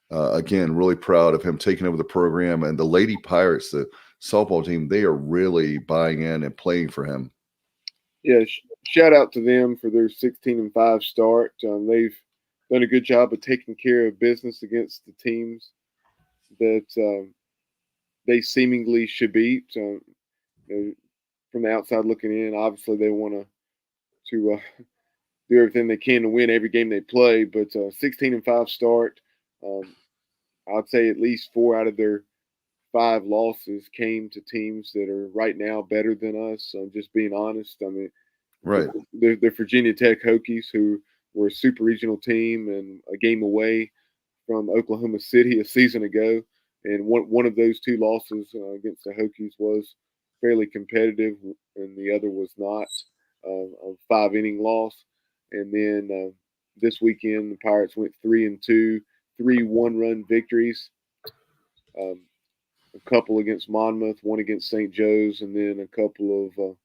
again, really proud of him taking over the program. And the Lady Pirates, the softball team, they are really buying in and playing for him. Yeah, shout out to them for their 16-5 start. They've done a good job of taking care of business against the teams that they seemingly should beat. You know, from the outside looking in, obviously they want to do everything they can to win every game they play. But 16-5 start, I'd say at least 4 out of their 5 losses came to teams that are right now better than us. Just being honest, I mean, right? They're Virginia Tech Hokies, who were a super regional team and a game away from Oklahoma City a season ago. And one of those 2 losses against the Hokies was fairly competitive, and the other was not, a 5-inning loss. And then this weekend, the Pirates went 3-2, 3 one-run victories, a couple against Monmouth, 1 against St. Joe's, and then a couple of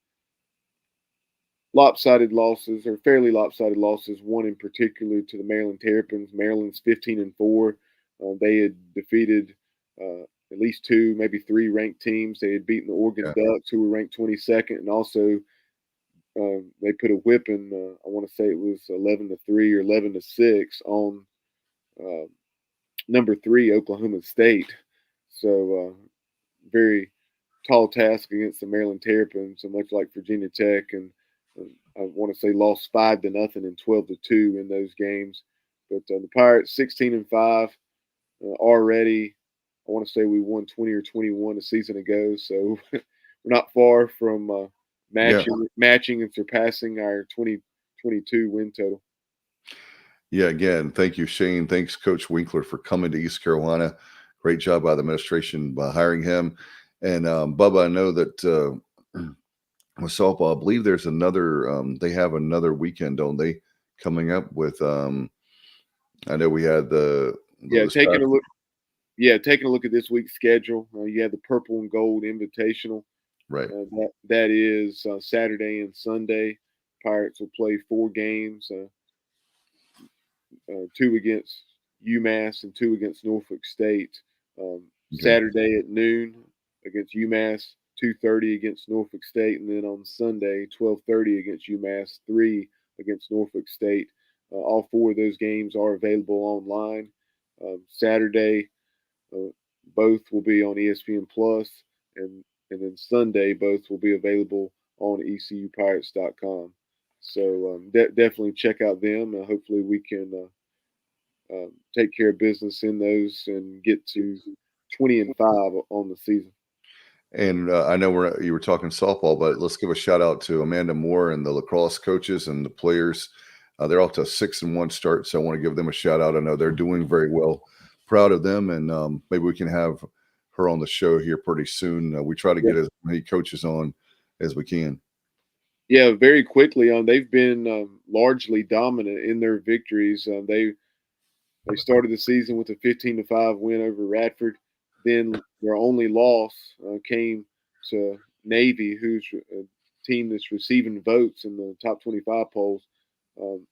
lopsided losses, or fairly lopsided losses, one in particular to the Maryland Terrapins. Maryland's 15-4. They had defeated at least 2, maybe 3 ranked teams. They had beaten the Oregon Ducks, who were ranked 22nd, and also they put a whipping. I want to say it was 11-3 or 11-6 on number 3 Oklahoma State. So very tall task against the Maryland Terrapins, so much like Virginia Tech, and I want to say lost 5-0 and 12-2 in those games. But the Pirates 16-5 already. I want to say we won 20 or 21 a season ago, so we're not far from matching and surpassing our 2022 win total. Yeah, again, thank you, Shane. Thanks, Coach Winkler, for coming to East Carolina. Great job by the administration by hiring him. And Bubba, I know that with softball, I believe there's another. They have another weekend, don't they? Coming up with. I know we had taking a look at this week's schedule. You have the Purple and Gold Invitational. Right. That is Saturday and Sunday. Pirates will play 4 games. 2 against UMass and 2 against Norfolk State. Saturday at noon against UMass, 2:30 against Norfolk State, and then on Sunday, 12:30 against UMass, 3 against Norfolk State. All 4 of those games are available online. Saturday, both will be on ESPN Plus, and then Sunday, both will be available on ECUPirates.com. So definitely check out them. Hopefully we can take care of business in those and get to 20-5 on the season. And I know you were talking softball, but let's give a shout out to Amanda Moore and the lacrosse coaches and the players. They're off to a 6-1 start, so I want to give them a shout out. I know they're doing very well. Proud of them, and maybe we can have her on the show here pretty soon. We try to get as many coaches on as we can. Yeah, very quickly. They've been largely dominant in their victories. They started the season with a 15-5 win over Radford. Then their only loss came to Navy, who's a team that's receiving votes in the top 25 polls. The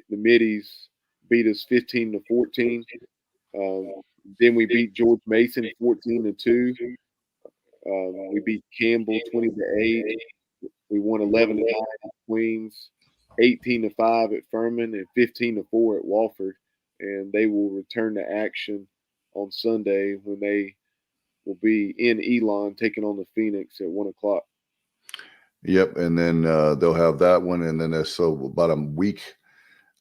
Middies beat us 15-14. Then we beat George Mason 14-2. We beat Campbell 20-8. We won 11-9 at Queens, 18-5 at Furman, and 15-4 at Wofford. And they will return to action on Sunday when they will be in Elon taking on the Phoenix at 1:00. Yep, and then they'll have that one, and then so about a week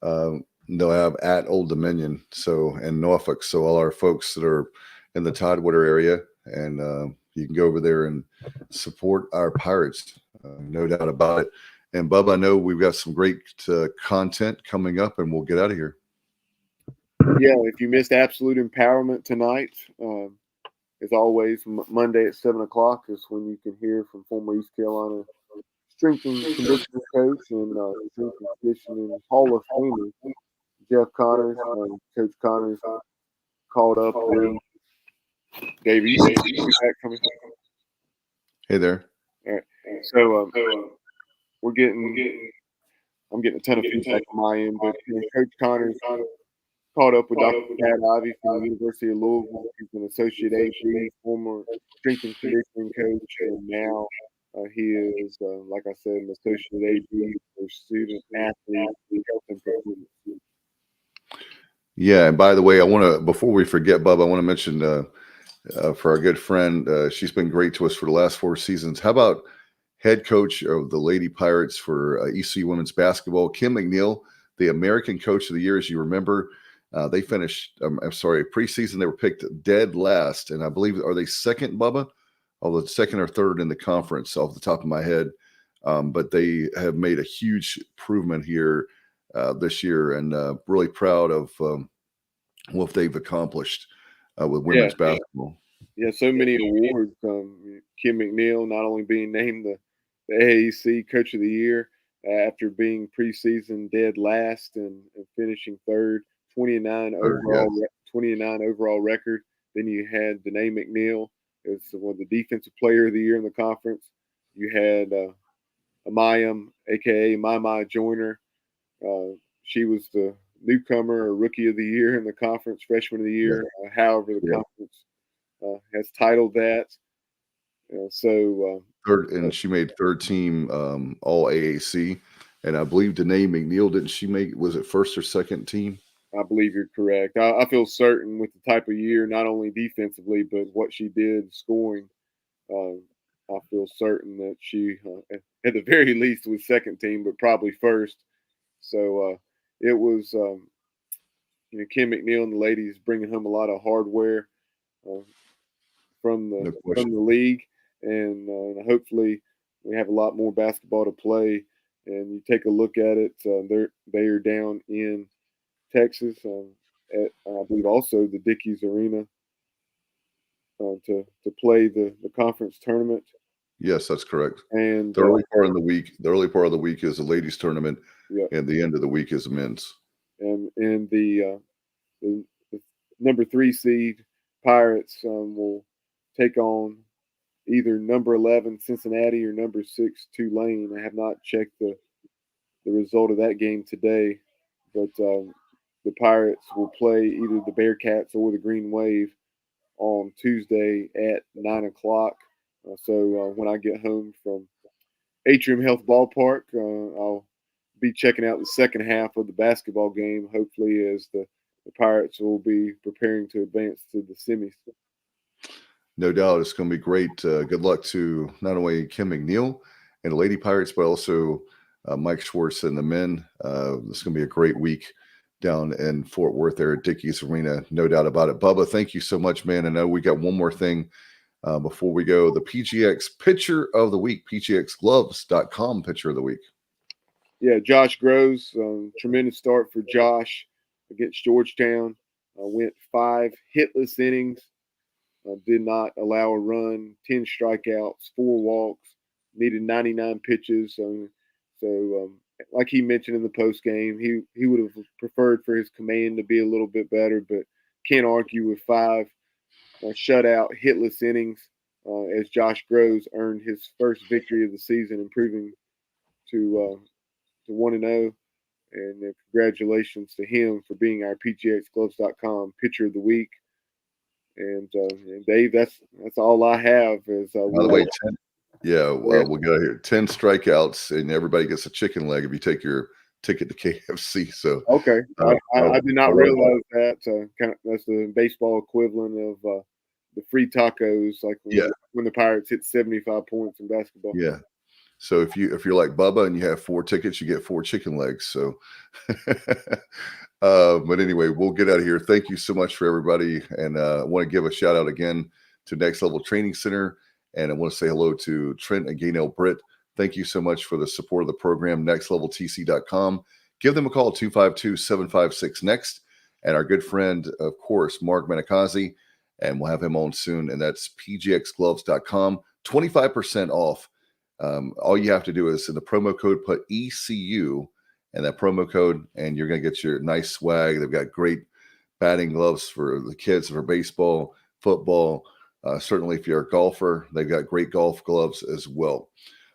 they'll have at Old Dominion, so in Norfolk. So all our folks that are in the Tidewater area, and you can go over there and support our Pirates, no doubt about it. And Bub, I know we've got some great content coming up, and we'll get out of here. Yeah, if you missed Absolute Empowerment tonight, as always, Monday at 7:00 is when you can hear from former East Carolina strength and conditioning coach and strength and conditioning Hall of Famer Jeff Connors. Coach Connors called up and gave you feedback from him. Hey there. All right. So I'm getting a ton of feedback on my end, but Coach Connors caught up with Dr. Pat Ivey from the University of Louisville. He's an associate AD, former strength and conditioning coach, and now he is, like I said, an associate AD for student athletes health and performance. Yeah, and by the way, before we forget, Bub, I want to mention for our good friend, she's been great to us for the last 4 seasons. How about head coach of the Lady Pirates for ECU women's basketball, Kim McNeil, the American Coach of the Year, as you remember. They finished, preseason, they were picked dead last. And I believe, are they second, Bubba? Although second or third in the conference off the top of my head. But they have made a huge improvement here this year, and really proud of what they've accomplished with women's basketball. Yeah, so many awards. Kim McNeil not only being named the AAC Coach of the Year after being preseason dead last and finishing third. 29 overall record. Then you had Danae McNeil as one of the defensive player of the year in the conference. You had Amayam, aka Mama Joyner. She was the newcomer or rookie of the year in the conference, freshman of the year. However, the conference has titled that. Third, and she made third team all AAC. And I believe Danae McNeil, was it first or second team? I believe you're correct. I feel certain with the type of year, not only defensively, but what she did scoring. I feel certain that she, at the very least, was second team, but probably first. So it was Ken McNeil and the ladies bringing home a lot of hardware from the league, and hopefully we have a lot more basketball to play. And you take a look at it; they are down in Texas at I believe also the Dickies Arena to play the conference tournament. Yes, that's correct. And the early part of the week is the ladies tournament, and the end of the week is the men's. And the number 3 seed Pirates will take on either number 11 Cincinnati or number 6 Tulane. I have not checked the result of that game today, but the Pirates will play either the Bearcats or the Green Wave on Tuesday at 9 o'clock. So when I get home from Atrium Health Ballpark, I'll be checking out the second half of the basketball game, hopefully, as the Pirates will be preparing to advance to the semis. No doubt it's going to be great. Good luck to not only Kim McNeil and the Lady Pirates, but also Mike Schwartz and the men. It's going to be a great week down in Fort Worth there at Dickies Arena. No doubt about it. Bubba, thank you so much, man. I know we got one more thing before we go. The PGX Pitcher of the Week, PGXGloves.com Pitcher of the Week. Yeah, Josh Groves, tremendous start for Josh against Georgetown. Went 5 hitless innings, did not allow a run, 10 strikeouts, 4 walks, needed 99 pitches. So like he mentioned in the post game, he would have preferred for his command to be a little bit better, but can't argue with 5 shutout hitless innings as Josh Groves earned his first victory of the season, improving to 1-0. And congratulations to him for being our PGXGloves.com Pitcher of the Week. And Dave, that's all I have. By the way, 10. Yeah, we'll go here. 10 strikeouts, and everybody gets a chicken leg if you take your ticket to KFC. So okay, I did not realize that. That's the baseball equivalent of the free tacos, like when the Pirates hit 75 points in basketball. Yeah. So if you're like Bubba and you have 4 tickets, you get 4 chicken legs. So, but anyway, we'll get out of here. Thank you so much for everybody, and I want to give a shout out again to Next Level Training Center. And I want to say hello to Trent and Gaynell Britt. Thank you so much for the support of the program, nextleveltc.com. Give them a call, 252-756-NEXT. And our good friend, of course, Mark Menikazi, and we'll have him on soon. And that's pgxgloves.com, 25% off. All you have to do is in the promo code, put ECU and that promo code, and you're going to get your nice swag. They've got great batting gloves for the kids for baseball, football. Certainly, if you're a golfer, they've got great golf gloves as well.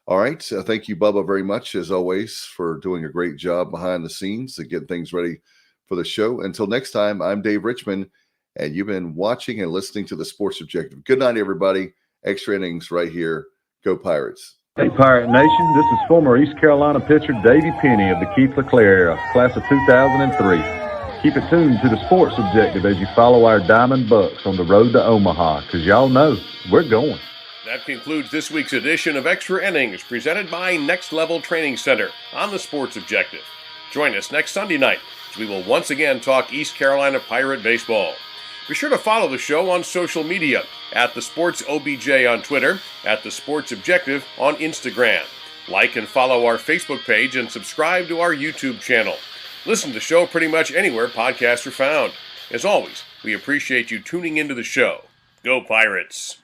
All right. Thank you, Bubba, very much, as always, for doing a great job behind the scenes to get things ready for the show. Until next time, I'm Dave Richmond, and you've been watching and listening to The Sports Objective. Good night, everybody. Extra innings right here. Go Pirates. Hey, Pirate Nation. This is former East Carolina pitcher Davey Penny of the Keith LeClair class of 2003. Keep it tuned to The Sports Objective as you follow our Diamond Bucks on the road to Omaha, because y'all know we're going. That concludes this week's edition of Extra Innings, presented by Next Level Training Center on The Sports Objective. Join us next Sunday night as we will once again talk East Carolina Pirate baseball. Be sure to follow the show on social media at The Sports OBJ on Twitter, at The Sports Objective on Instagram. Like and follow our Facebook page and subscribe to our YouTube channel. Listen to the show pretty much anywhere podcasts are found. As always, we appreciate you tuning into the show. Go Pirates!